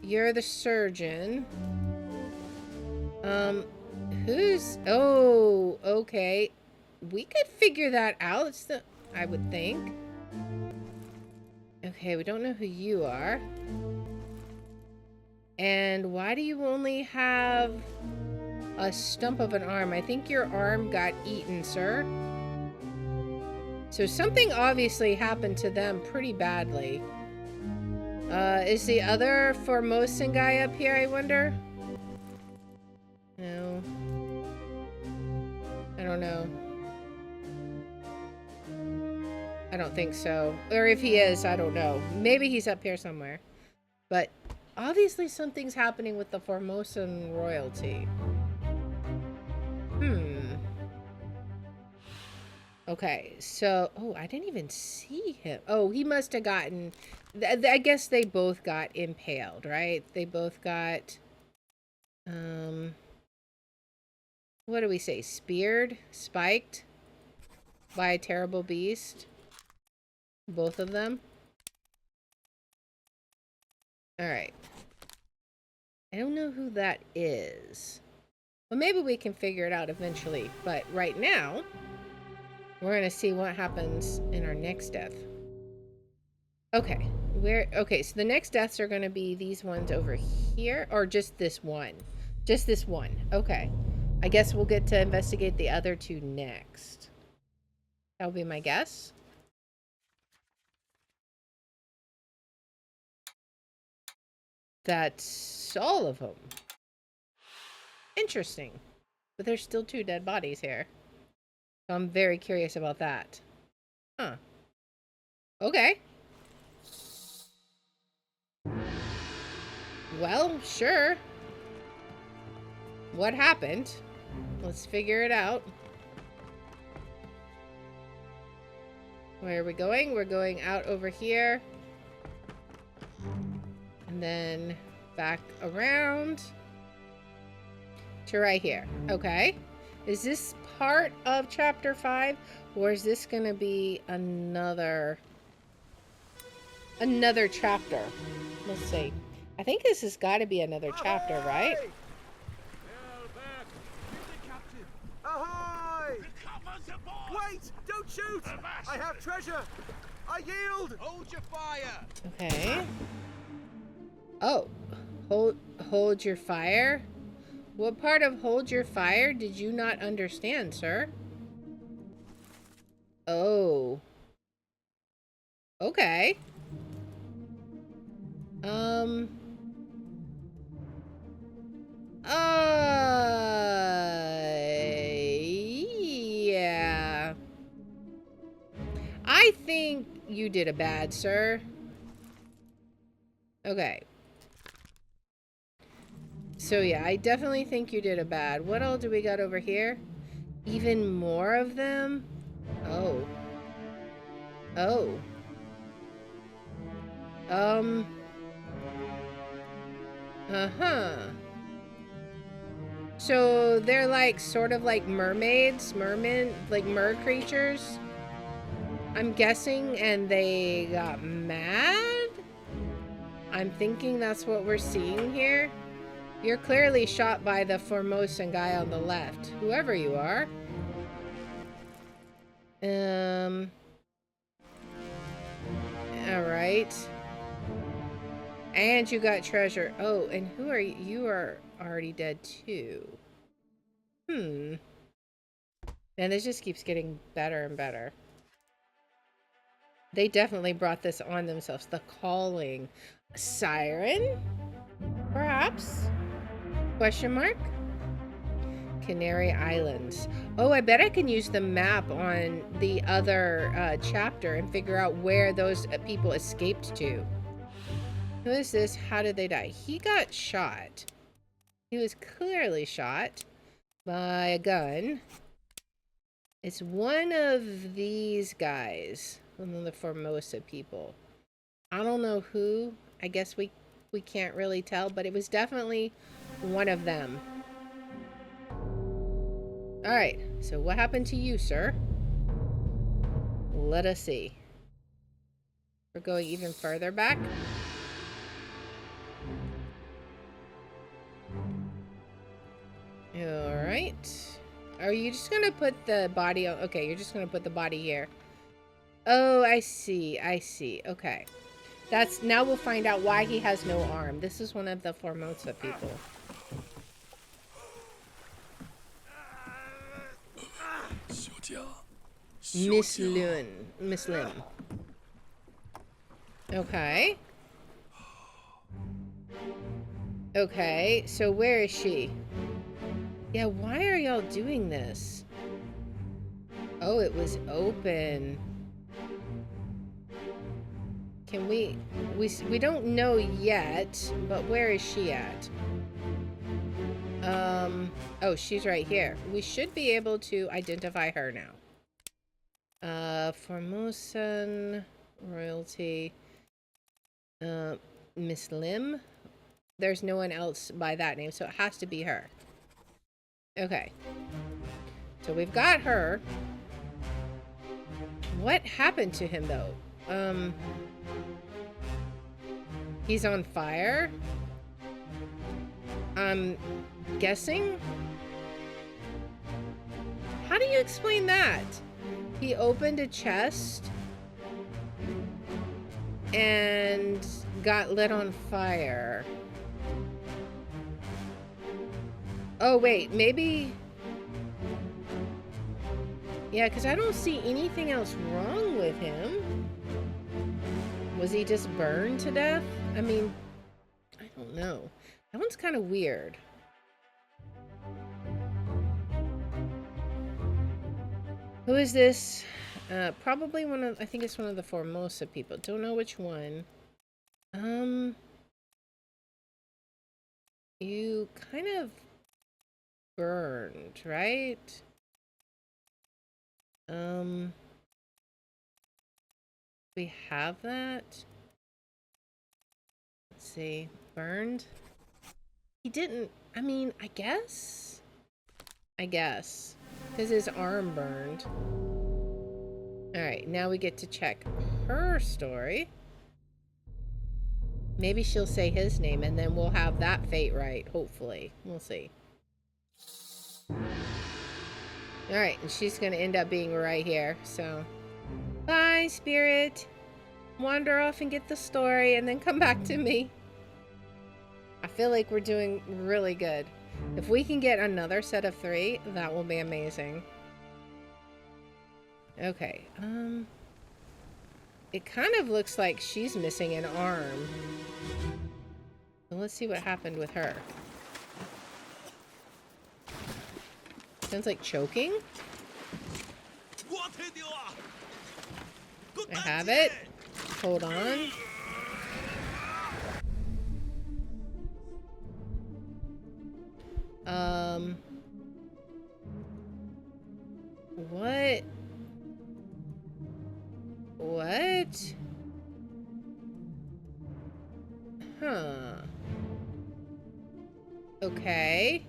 You're the surgeon. Who's... Oh, okay. We could figure that out. I would think. Okay, we don't know who you are. And why do you only have a stump of an arm? I think your arm got eaten, sir. So something obviously happened to them pretty badly. Is the other Formosan guy up here, I wonder? No. I don't know. I don't think so. Or if he is, I don't know. Maybe he's up here somewhere. But obviously something's happening with the Formosan royalty. Okay, so... Oh, I didn't even see him. Oh, he must have gotten... I guess they both got impaled, right? They both got... What do we say? Speared? Spiked? By a terrible beast? Both of them? Alright. I don't know who that is. Well, maybe we can figure it out eventually. But right now, we're going to see what happens in our next death. Okay. Okay, so the next deaths are going to be these ones over here. Or just this one. Just this one. Okay. I guess we'll get to investigate the other two next. That would be my guess. That's all of them. Interesting. But there's still 2 dead bodies here. So I'm very curious about that. Huh. Okay. Well, sure. What happened? Let's figure it out. Where are we going? We're going out over here. And then back around to right here. Okay. Is this part of chapter 5? Or is this going to be another chapter? Let's see. I think this has got to be another chapter, right? Ahoy! Wait! Don't shoot! I have treasure! I yield! Hold your fire! Okay. Oh. Hold your fire? What part of hold your fire did you not understand, sir? Oh. Okay. Yeah. I think you did a bad, sir. Okay. So yeah, I definitely think you did a bad. What all do we got over here? Even more of them? Oh. Oh. Uh-huh. So they're like sort of like mermaids, like mer creatures. I'm guessing, and they got mad? I'm thinking that's what we're seeing here. You're clearly shot by the Formosan guy on the left, whoever you are. Alright. And you got treasure. Oh, and who are you? You are already dead too. And this just keeps getting better and better. They definitely brought this on themselves. The calling. Siren? Perhaps? Question mark? Canary Islands. Oh, I bet I can use the map on the other chapter and figure out where those people escaped to. Who is this? How did they die? He got shot. He was clearly shot by a gun. It's one of these guys. One of the Formosa people. I don't know who. I guess we can't really tell, but it was definitely one of them. Alright, so what happened to you, sir? Let us see. We're going even further back. Alright. Are you just gonna put the body on? Okay, you're just gonna put the body here. Oh, I see. I see. Okay. That's, now we'll find out why he has no arm. This is one of the Formosa people. Miss Lim. Okay. Okay, so where is she? Yeah, why are y'all doing this? Oh, it was open. Can we don't know yet, but where is she at? Oh, she's right here. We should be able to identify her now. Formosan royalty. Miss Lim. There's no one else by that name, so it has to be her. Okay. So we've got her. What happened to him, though? He's on fire? I'm guessing? How do you explain that? He opened a chest and got lit on fire. Oh, wait, maybe... Yeah, because I don't see anything else wrong with him. Was he just burned to death? I mean, I don't know. That one's kind of weird. Who is this? Probably one of, I think it's one of the Formosa people. Don't know which one. You kind of burned, right? We have that. Let's see. Burned? He didn't, I mean, I guess. Because his arm burned. Alright, now we get to check her story. Maybe she'll say his name and then we'll have that fate right, hopefully. We'll see. Alright, and she's gonna end up being right here, so. Bye, spirit. Wander off and get the story and then come back to me. I feel like we're doing really good. If we can get another set of 3, that will be amazing. Okay, it kind of looks like she's missing an arm. So let's see what happened with her. Sounds like choking. I have it. Hold on. What? What? Huh. Okay.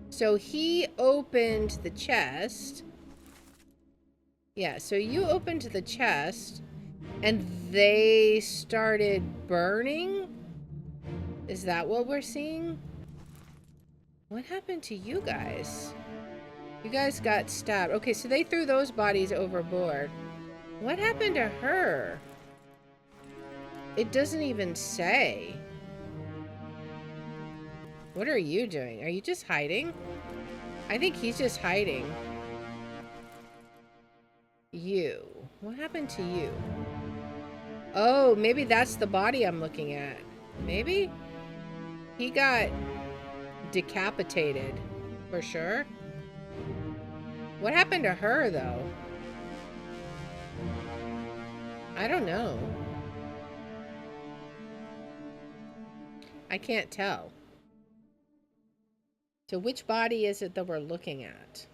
So he opened the chest. Yeah, so you opened the chest and they started burning? Is that what we're seeing? What happened to you guys? You guys got stabbed. Okay, so they threw those bodies overboard. What happened to her? It doesn't even say. What are you doing? Are you just hiding? I think he's just hiding. You. What happened to you? Oh, maybe that's the body I'm looking at. Maybe? He got decapitated, for sure. What happened to her, though? I don't know. I can't tell. So which body is it that we're looking at?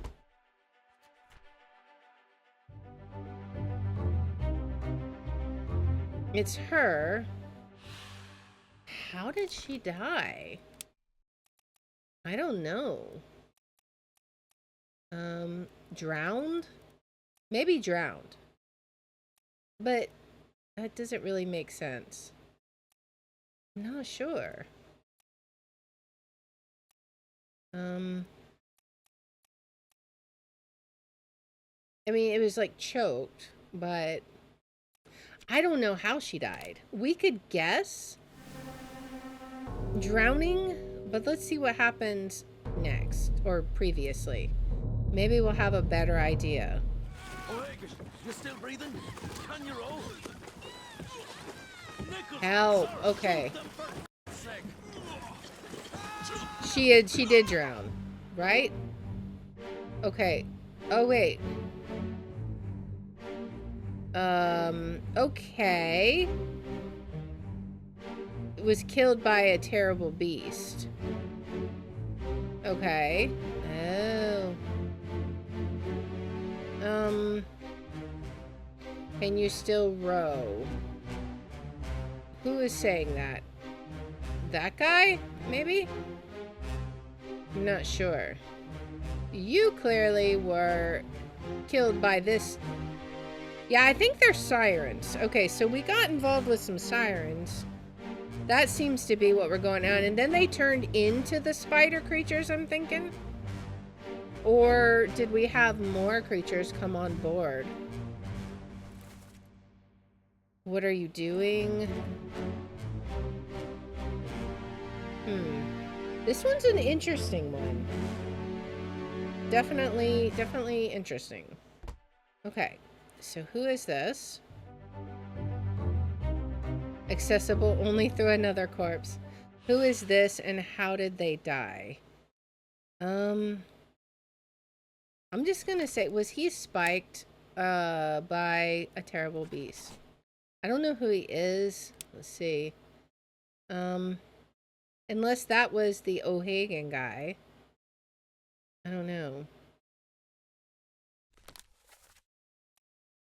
It's her. How did she die? I don't know. Drowned? Maybe drowned. But that doesn't really make sense. I'm not sure. I mean, it was like choked, but I don't know how she died. We could guess drowning, but let's see what happens next or previously. Maybe we'll have a better idea. You're still breathing? Can you roll? Help. Okay. She did drown, right? Okay. Oh wait. Okay. It was killed by a terrible beast. Okay. Oh. Can you still row? Who is saying that? That guy? Maybe? I'm not sure. You clearly were killed by this. Yeah, I think they're sirens. Okay, so we got involved with some sirens. That seems to be what we're going on. And then they turned into the spider creatures, I'm thinking. Or did we have more creatures come on board? What are you doing? This one's an interesting one. Definitely interesting. Okay, so who is this? Accessible only through another corpse. Who is this and how did they die? I'm just gonna say, was he spiked by a terrible beast? I don't know who he is. Let's see. Unless that was the O'Hagan guy. I don't know.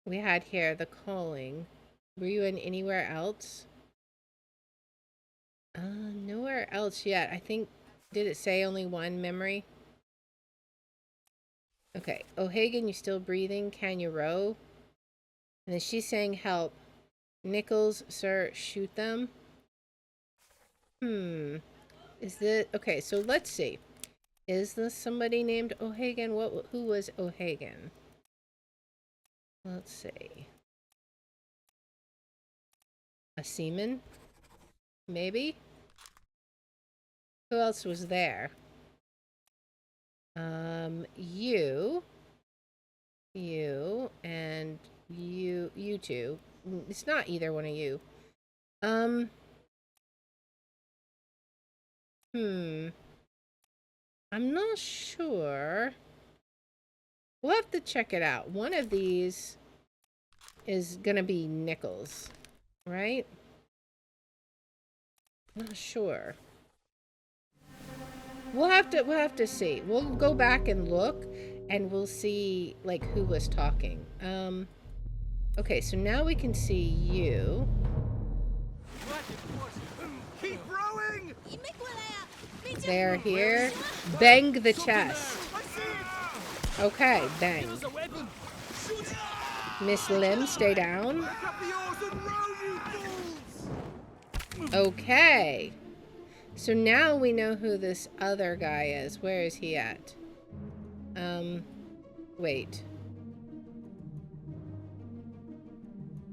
We had here the calling. Were you in anywhere else? Nowhere else yet. I think, did it say only one memory? Okay, O'Hagan, you still breathing? Can you row? And then she's saying help. Nichols, sir, shoot them. Is this... Okay, so let's see. Is this somebody named O'Hagan? Who was O'Hagan? Let's see. A seaman? Maybe? Who else was there? You, and you two. It's not either one of you. I'm not sure. We'll have to check it out. One of these is gonna be Nichols, right? Not sure. We'll have to see. We'll go back and look and we'll see like who was talking. Okay, so now we can see you. Keep rowing! They're here. Bang the chest. Okay, bang. Miss Lim, stay down. Okay. So now we know who this other guy is. Where is he at? Wait.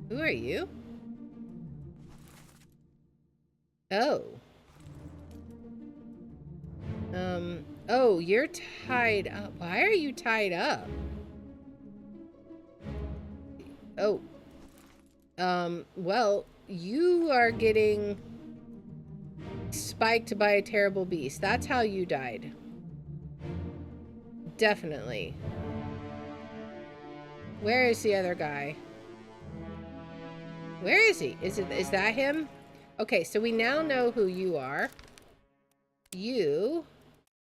Who are you? Oh. Oh, you're tied up. Why are you tied up? Oh. Well, you are getting spiked by a terrible beast. That's how you died. Definitely. Where is the other guy? Where is he? Is that him? Okay, so we now know who you are. You.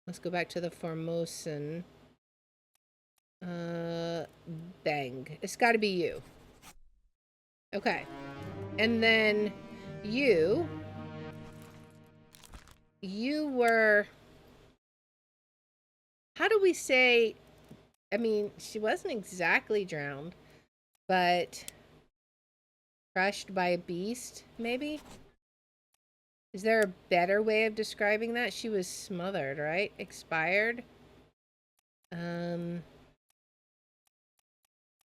Let's go back to the Formosan. Bang. It's got to be you. Okay. And then you were, how do we say, I mean, she wasn't exactly drowned, but crushed by a beast, maybe? Is there a better way of describing that? She was smothered, right? Expired?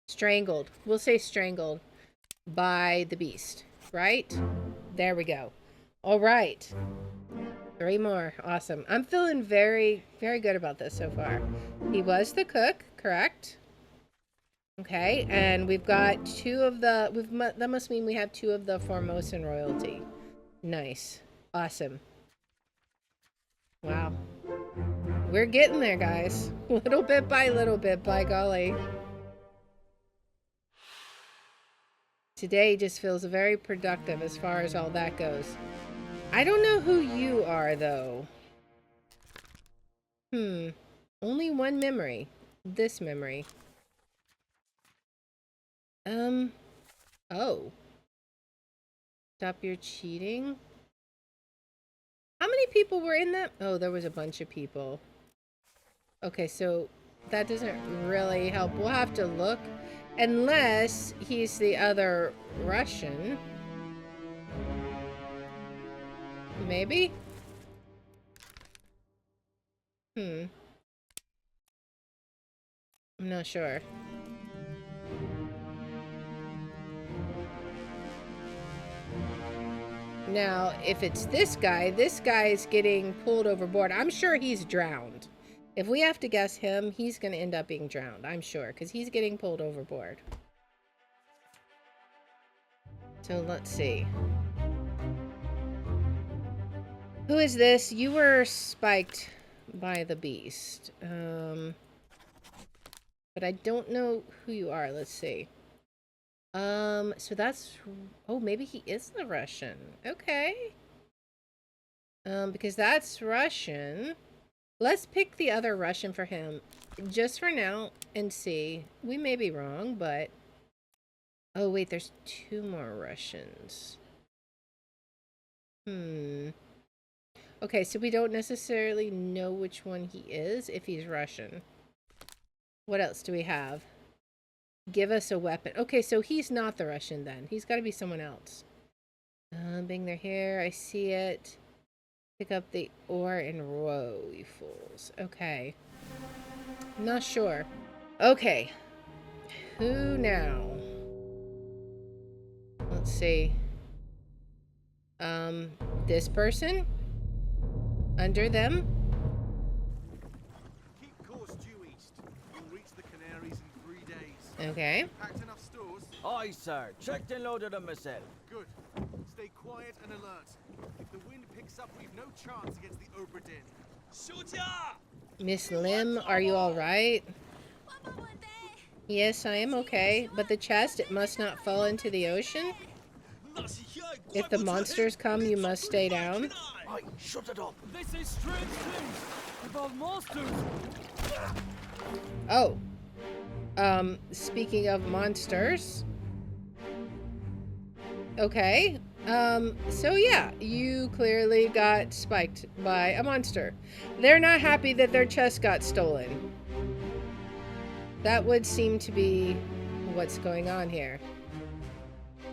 Strangled. We'll say strangled by the beast, right? There we go. All right. 3 more. Awesome. I'm feeling very, very good about this so far. He was the cook, correct? Okay, and we've got 2 of the, that must mean we have 2 of the Formosan royalty. Nice. Awesome. Wow. We're getting there, guys. Little bit, by golly. Today just feels very productive as far as all that goes. I don't know who you are, though. Only 1 memory. This memory. Oh. Stop your cheating. How many people were in that? Oh, there was a bunch of people. Okay, so that doesn't really help. We'll have to look. Unless he's the other Russian. Maybe? I'm not sure. Now, if it's this guy is getting pulled overboard. I'm sure he's drowned. If we have to guess him, he's going to end up being drowned. I'm sure, because he's getting pulled overboard. So let's see. Who is this? You were spiked by the beast. But I don't know who you are. Let's see. So that's, oh, maybe he is the Russian. Okay. Because that's Russian. Let's pick the other Russian for him just for now and see. We may be wrong, but, oh wait, there's 2 more Russians. Okay, so we don't necessarily know which one he is if he's Russian. What else do we have? Give us a weapon. Okay, so he's not the Russian then. He's got to be someone else. Bang their hair. I see it. Pick up the ore and row, you fools. Okay. I'm not sure. Okay. Who now? Let's see. This person? Under them? Keep course due east. You'll reach the Canaries in 3 days. Okay. Packed enough stores? Aye, sir. Checked and loaded them myself. Good. Stay quiet and alert. If the wind picks up, we've no chance against the Obra Dinn. Miss Lim, are you all right? Yes, I am okay. But the chest, it must not fall into the ocean? If the monsters come, you must stay down. Aye, shut it up. They say strange things about monsters. Oh. Speaking of monsters. Okay. So yeah, you clearly got spiked by a monster. They're not happy that their chest got stolen. That would seem to be what's going on here.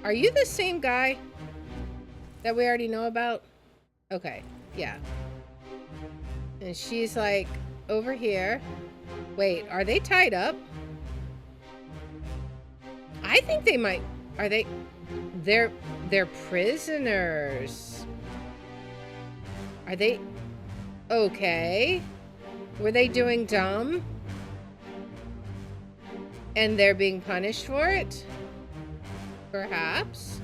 Are you the same guy that we already know about? Okay, yeah. And she's like over here. Wait, are they tied up? I think they might. Are they? They're prisoners. Are they? Okay. Were they doing dumb? And they're being punished for it? Perhaps?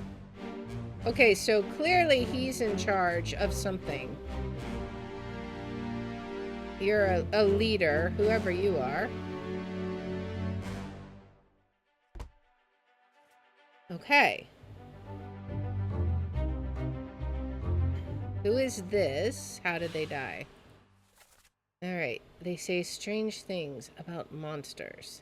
Okay, so clearly he's in charge of something. You're a leader, whoever you are. Okay. Who is this? How did they die? Alright, they say strange things about monsters.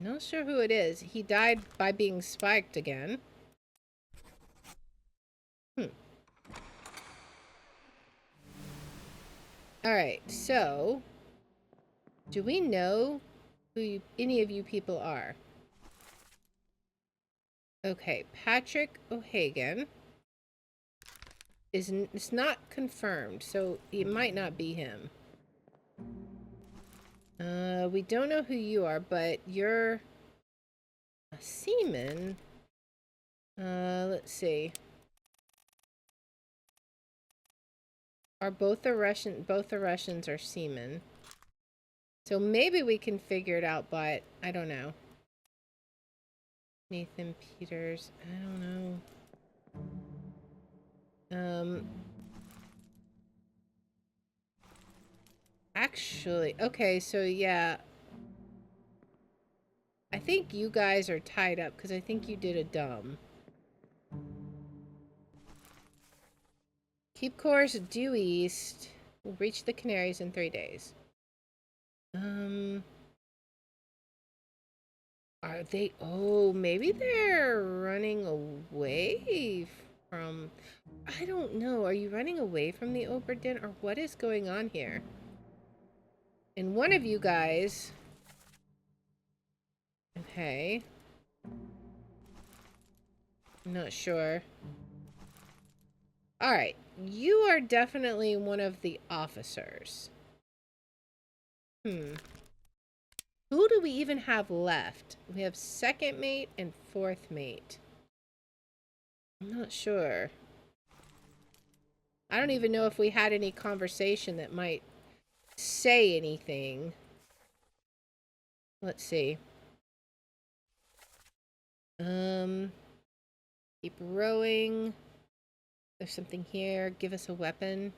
Not sure who it is. He died by being spiked again. Alright, so do we know who any of you people are? Okay, Patrick O'Hagan it's not confirmed, so it might not be him. We don't know who you are, but you're a seaman. Let's see. Are both the Russians are seamen. So maybe we can figure it out, but I don't know. Nathan Peters, I don't know. Actually, okay, so yeah. I think you guys are tied up because I think you did a dumb. Keep course due east. We'll reach the Canaries in 3 days. Are they... Oh, maybe they're running away from... I don't know. Are you running away from the Obra Dinn, or what is going on here? And one of you guys... Okay. I'm not sure. Alright. You are definitely one of the officers. Who do we even have left? We have second mate and fourth mate. I'm not sure. I don't even know if we had any conversation that might say anything. Let's see. Keep rowing. There's something here. Give us a weapon.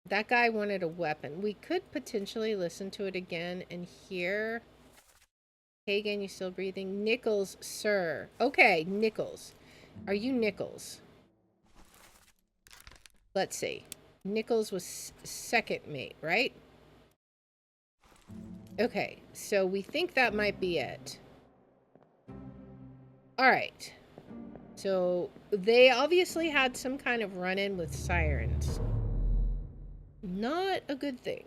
That guy wanted a weapon. We could potentially listen to it again and hear. Hagen, you still breathing? Nichols, sir. Okay, Nichols. Are you Nichols? Let's see. Nichols was second mate, right? Okay, so we think that might be it. Alright. So, they obviously had some kind of run-in with sirens. Not a good thing.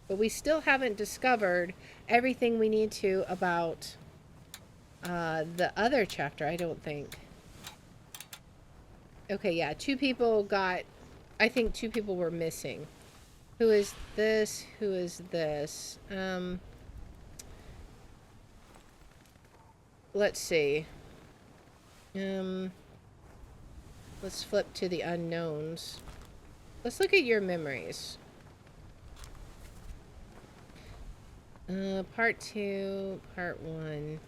But we still haven't discovered everything we need to about the other chapter, I don't think. Okay, yeah, 2 people got... I think 2 people were missing. Who is this? Who is this? Let's see. Let's flip to the unknowns. Let's look at your memories. Part 2, part 1.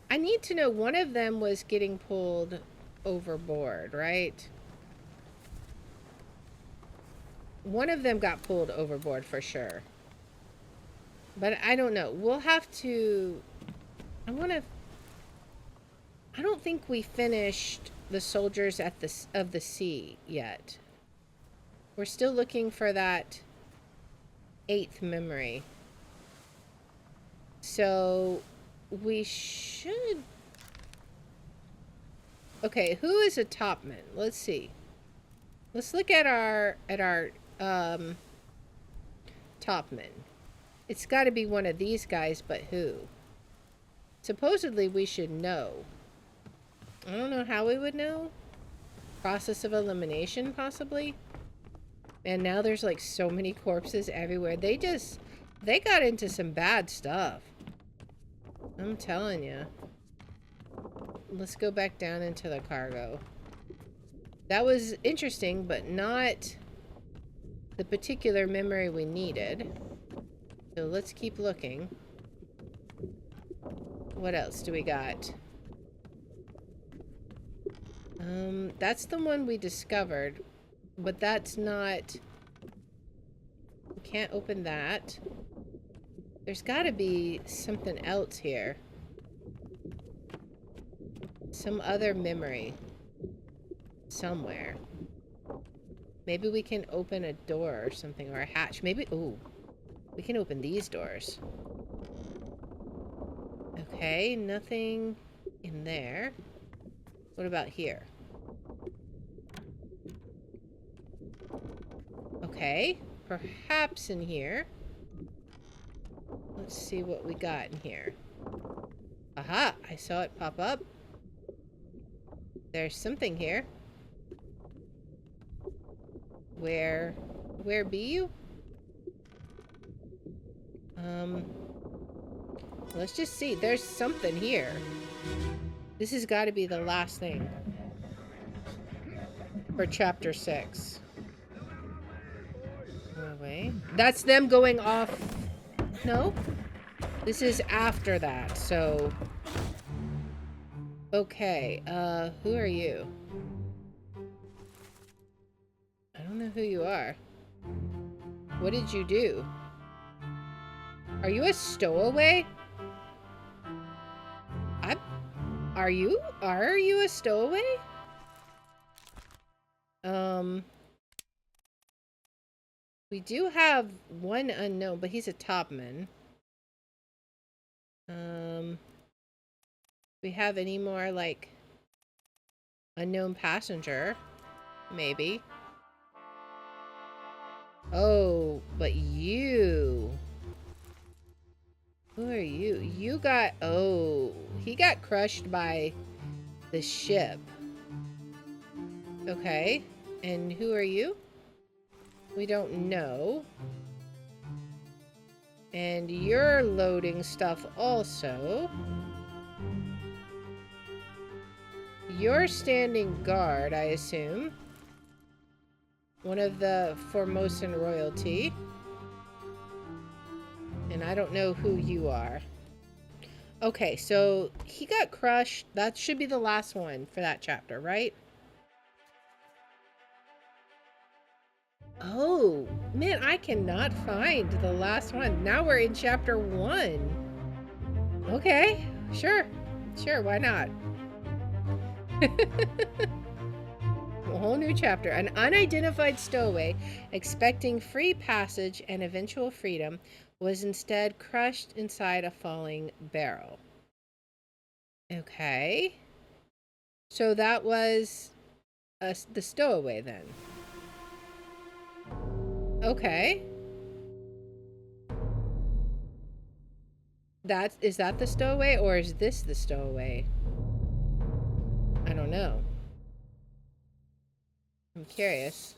I need to know, one of them was getting pulled overboard, right? One of them got pulled overboard for sure. But I don't know. We'll have to... I don't think we finished the soldiers at of the sea yet. We're still looking for that 8th memory. So we should... Okay, who is a topman? Let's see. Let's look at our topman. It's got to be one of these guys, but who? Supposedly we should know. I don't know how we would know. Process of elimination, possibly. And now there's like so many corpses everywhere. They got into some bad stuff. I'm telling you. Let's go back down into the cargo. That was interesting, but not the particular memory we needed. So let's keep looking. What else do we got? That's the one we discovered, but that's not... We can't open that. There's gotta be something else here. Some other memory. Somewhere. Maybe we can open a door or something, or a hatch. Maybe... Ooh. We can open these doors. Okay, nothing in there. What about here? Okay, perhaps in here. Let's see what we got in here. Aha! I saw it pop up. There's something here. Where be you? Let's just see. There's something here. This has got to be the last thing for chapter 6. Away. That's them going off. No? This is after that, so... Okay, who are you? I don't know who you are. What did you do? Are you a stowaway? Are you a stowaway? We do have one unknown, but he's a topman. We have any more, like, unknown passenger? Maybe. Oh, but you... Who are you? You got... Oh, he got crushed by the ship. Okay. And who are you? We don't know. And you're loading stuff also. You're standing guard, I assume. One of the Formosan royalty. And I don't know who you are. Okay, so he got crushed. That should be the last one for that chapter, right? Oh, man, I cannot find the last one. Now we're in chapter 1. Okay, sure. Sure, why not? A whole new chapter. An unidentified stowaway, expecting free passage and eventual freedom, was instead crushed inside a falling barrel. Okay. So that was the stowaway then. Okay. Is that the stowaway, or is this the stowaway? I don't know. I'm curious.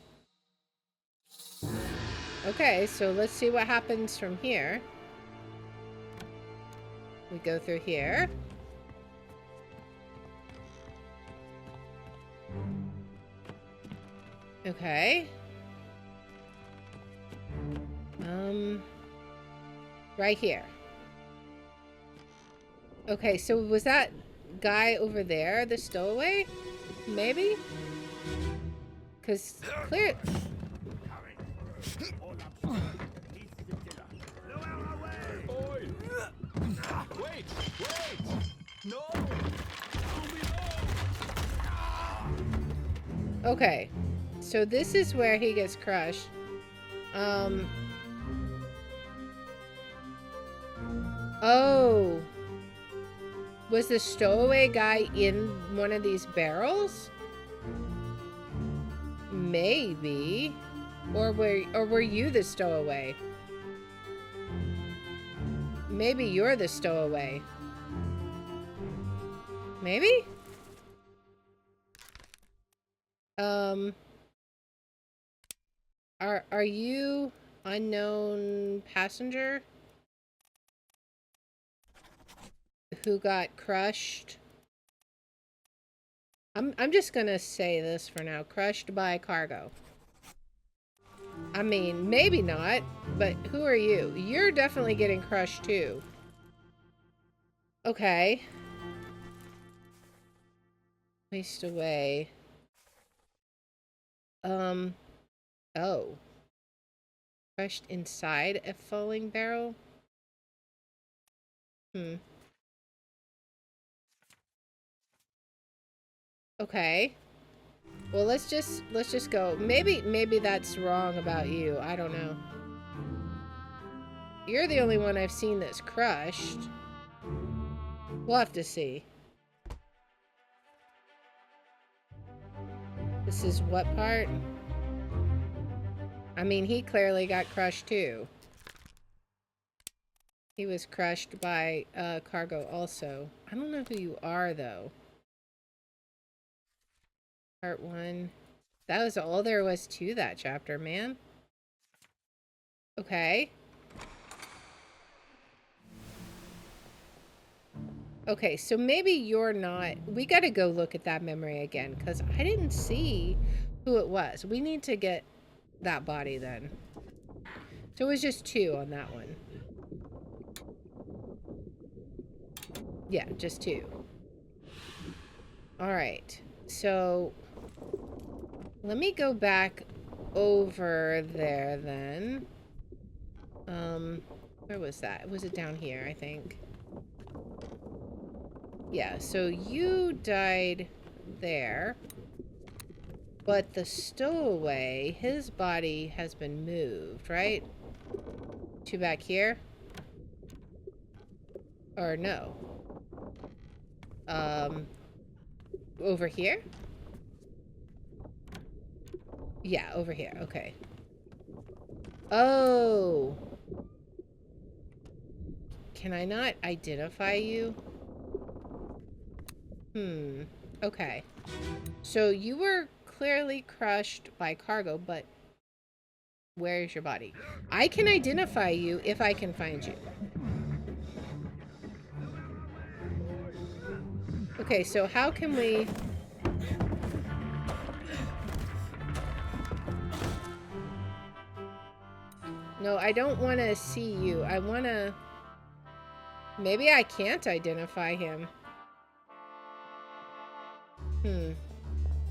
Okay, so let's see what happens from here. We go through here. Okay. Right here. Okay, so was that guy over there the stowaway? Maybe? Because clear... Wait! No! Okay, so this is where he gets crushed. Oh. Was the stowaway guy in one of these barrels? Maybe. Or were you the stowaway? Maybe you're the stowaway. Maybe? Are you unknown passenger who got crushed? I'm just gonna say this for now. Crushed by cargo. I mean, maybe not, but who are you? You're definitely getting crushed too. Okay. Placed away. Oh. Crushed inside a falling barrel? Okay. Well, let's just go. Maybe that's wrong about you. I don't know. You're the only one I've seen that's crushed. We'll have to see. This is what part? I mean, he clearly got crushed too. He was crushed by cargo also. I don't know who you are though. Part 1. That was all there was to that chapter, man. Okay. Okay, so maybe you're not... We gotta go look at that memory again, because I didn't see who it was. We need to get that body then. So it was just 2 on that one. Yeah, just 2. Alright, so... Let me go back over there then. Where was that? Was it down here, I think? Yeah, so you died there. But the stowaway, his body has been moved, right? To back here? Or no? Over here? Yeah, over here. Okay. Oh! Can I not identify you? Okay. So you were clearly crushed by cargo, but where is your body? I can identify you if I can find you. Okay, so how can we... No, I don't want to see you. I want to... Maybe I can't identify him.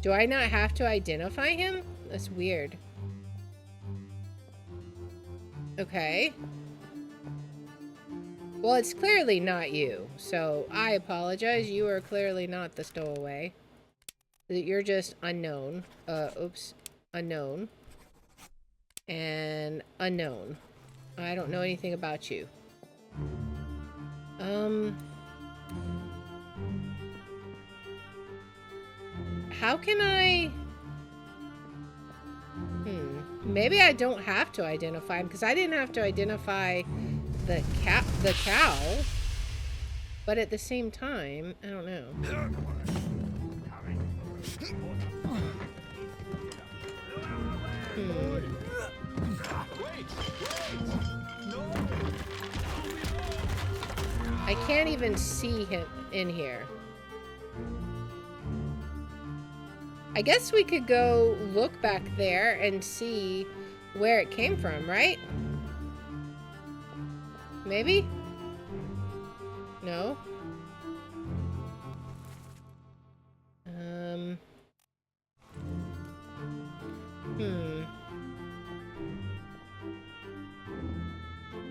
Do I not have to identify him? That's weird. Okay. Well, it's clearly not you, so I apologize. You are clearly not the stowaway. You're just unknown. Oops. Unknown. And unknown. I don't know anything about you. How can I... Maybe I don't have to identify him, because I didn't have to identify the cow. But at the same time, I don't know. I can't even see him in here. I guess we could go look back there and see where it came from, right? Maybe? No?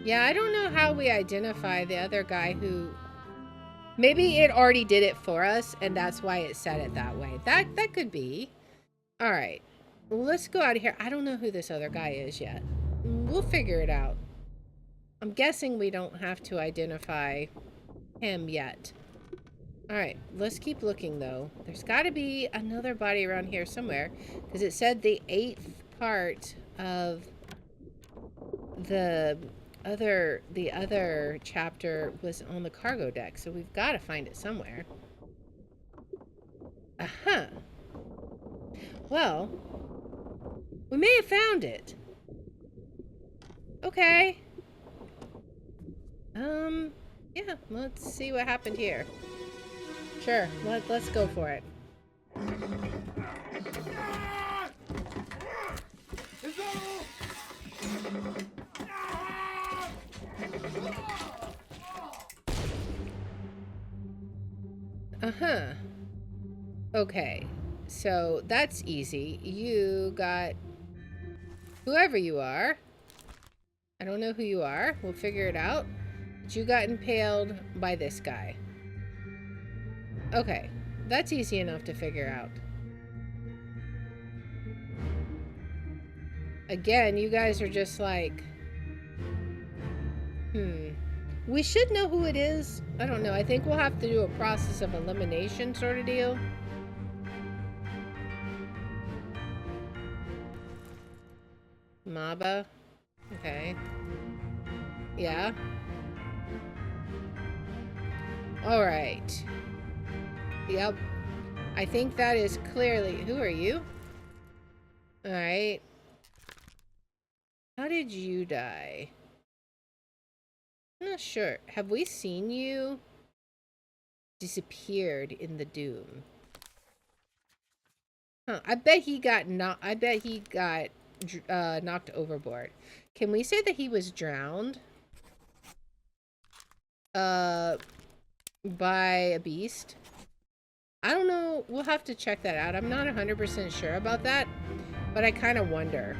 Yeah, I don't know how we identify the other guy who... Maybe it already did it for us, and that's why it said it that way. That could be. Alright. Well, let's go out of here. I don't know who this other guy is yet. We'll figure it out. I'm guessing we don't have to identify him yet. Alright, let's keep looking, though. There's got to be another body around here somewhere, because it said the 8th part of the other chapter was on the cargo deck, so we've got to find it somewhere. Uh-huh. Well, we may have found it. Okay. Yeah, let's see what happened here. Sure, let's go for it. Is that all? Uh-huh. Okay. So that's easy. You got whoever you are. I don't know who you are. We'll figure it out. But you got impaled by this guy. Okay. That's easy enough to figure out. Again, you guys are just like, we should know who it is. I don't know. I think we'll have to do a process of elimination sort of deal. Maba. Okay. Yeah. Alright. Yep. I think that is clearly... Who are you? Alright. How did you die? I'm not sure. Have we seen you? Disappeared in the Doom. Huh. I bet he got knocked overboard. Can we say that he was drowned? By a beast? I don't know. We'll have to check that out. I'm not 100% sure about that, but I kind of wonder.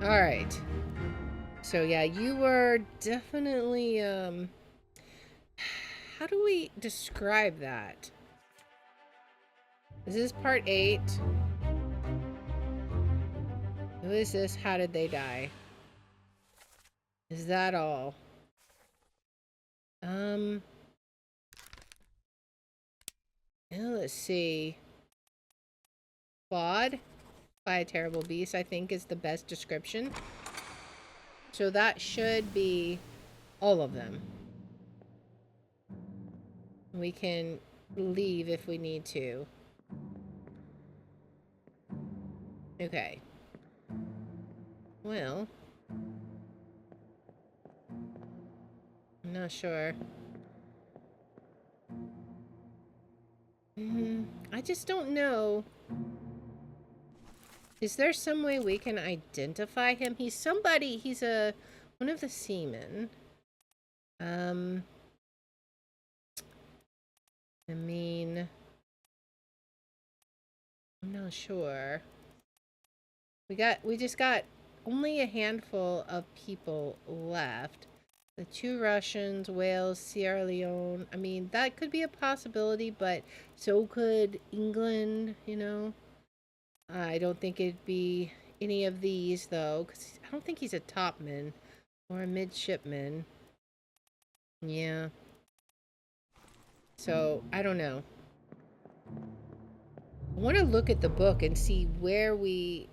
Alright. So yeah, you were definitely, how do we describe that? This is part 8. Who is this? How did they die? Is that all? Let's see. Clawed by a terrible beast, I think, is the best description. So that should be all of them. We can leave if we need to. Okay. Well, I'm not sure. I just don't know. Is there some way we can identify him? He's somebody, he's one of the seamen. I mean, I'm not sure. We just got only a handful of people left. The 2 Russians, Wales, Sierra Leone. I mean, that could be a possibility, but so could England, you know. I don't think it'd be any of these, though, because I don't think he's a topman or a midshipman. Yeah. So, I don't know. I want to look at the book and see where we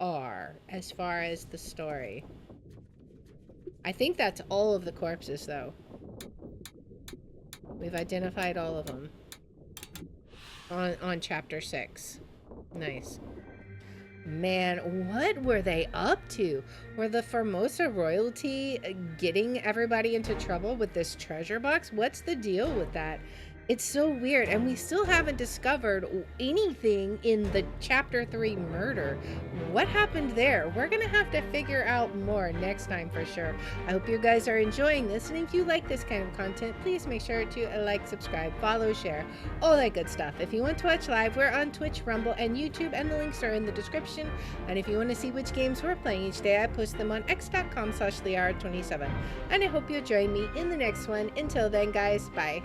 are as far as the story. I think that's all of the corpses, though. We've identified all of them on chapter 6. Nice. Man, what were they up to? Were the Formosa royalty getting everybody into trouble with this treasure box? What's the deal with that? It's so weird, and we still haven't discovered anything in the chapter 3 murder. What happened there? We're gonna have to figure out more next time for sure. I hope you guys are enjoying this, and if you like this kind of content, please make sure to like, subscribe, follow, share, all that good stuff. If you want to watch live, we're on Twitch, Rumble, and YouTube, and the links are in the description. And if you want to see which games we're playing each day, I post them on x.com/Liara27. And I hope you'll join me in the next one. Until then, guys, bye.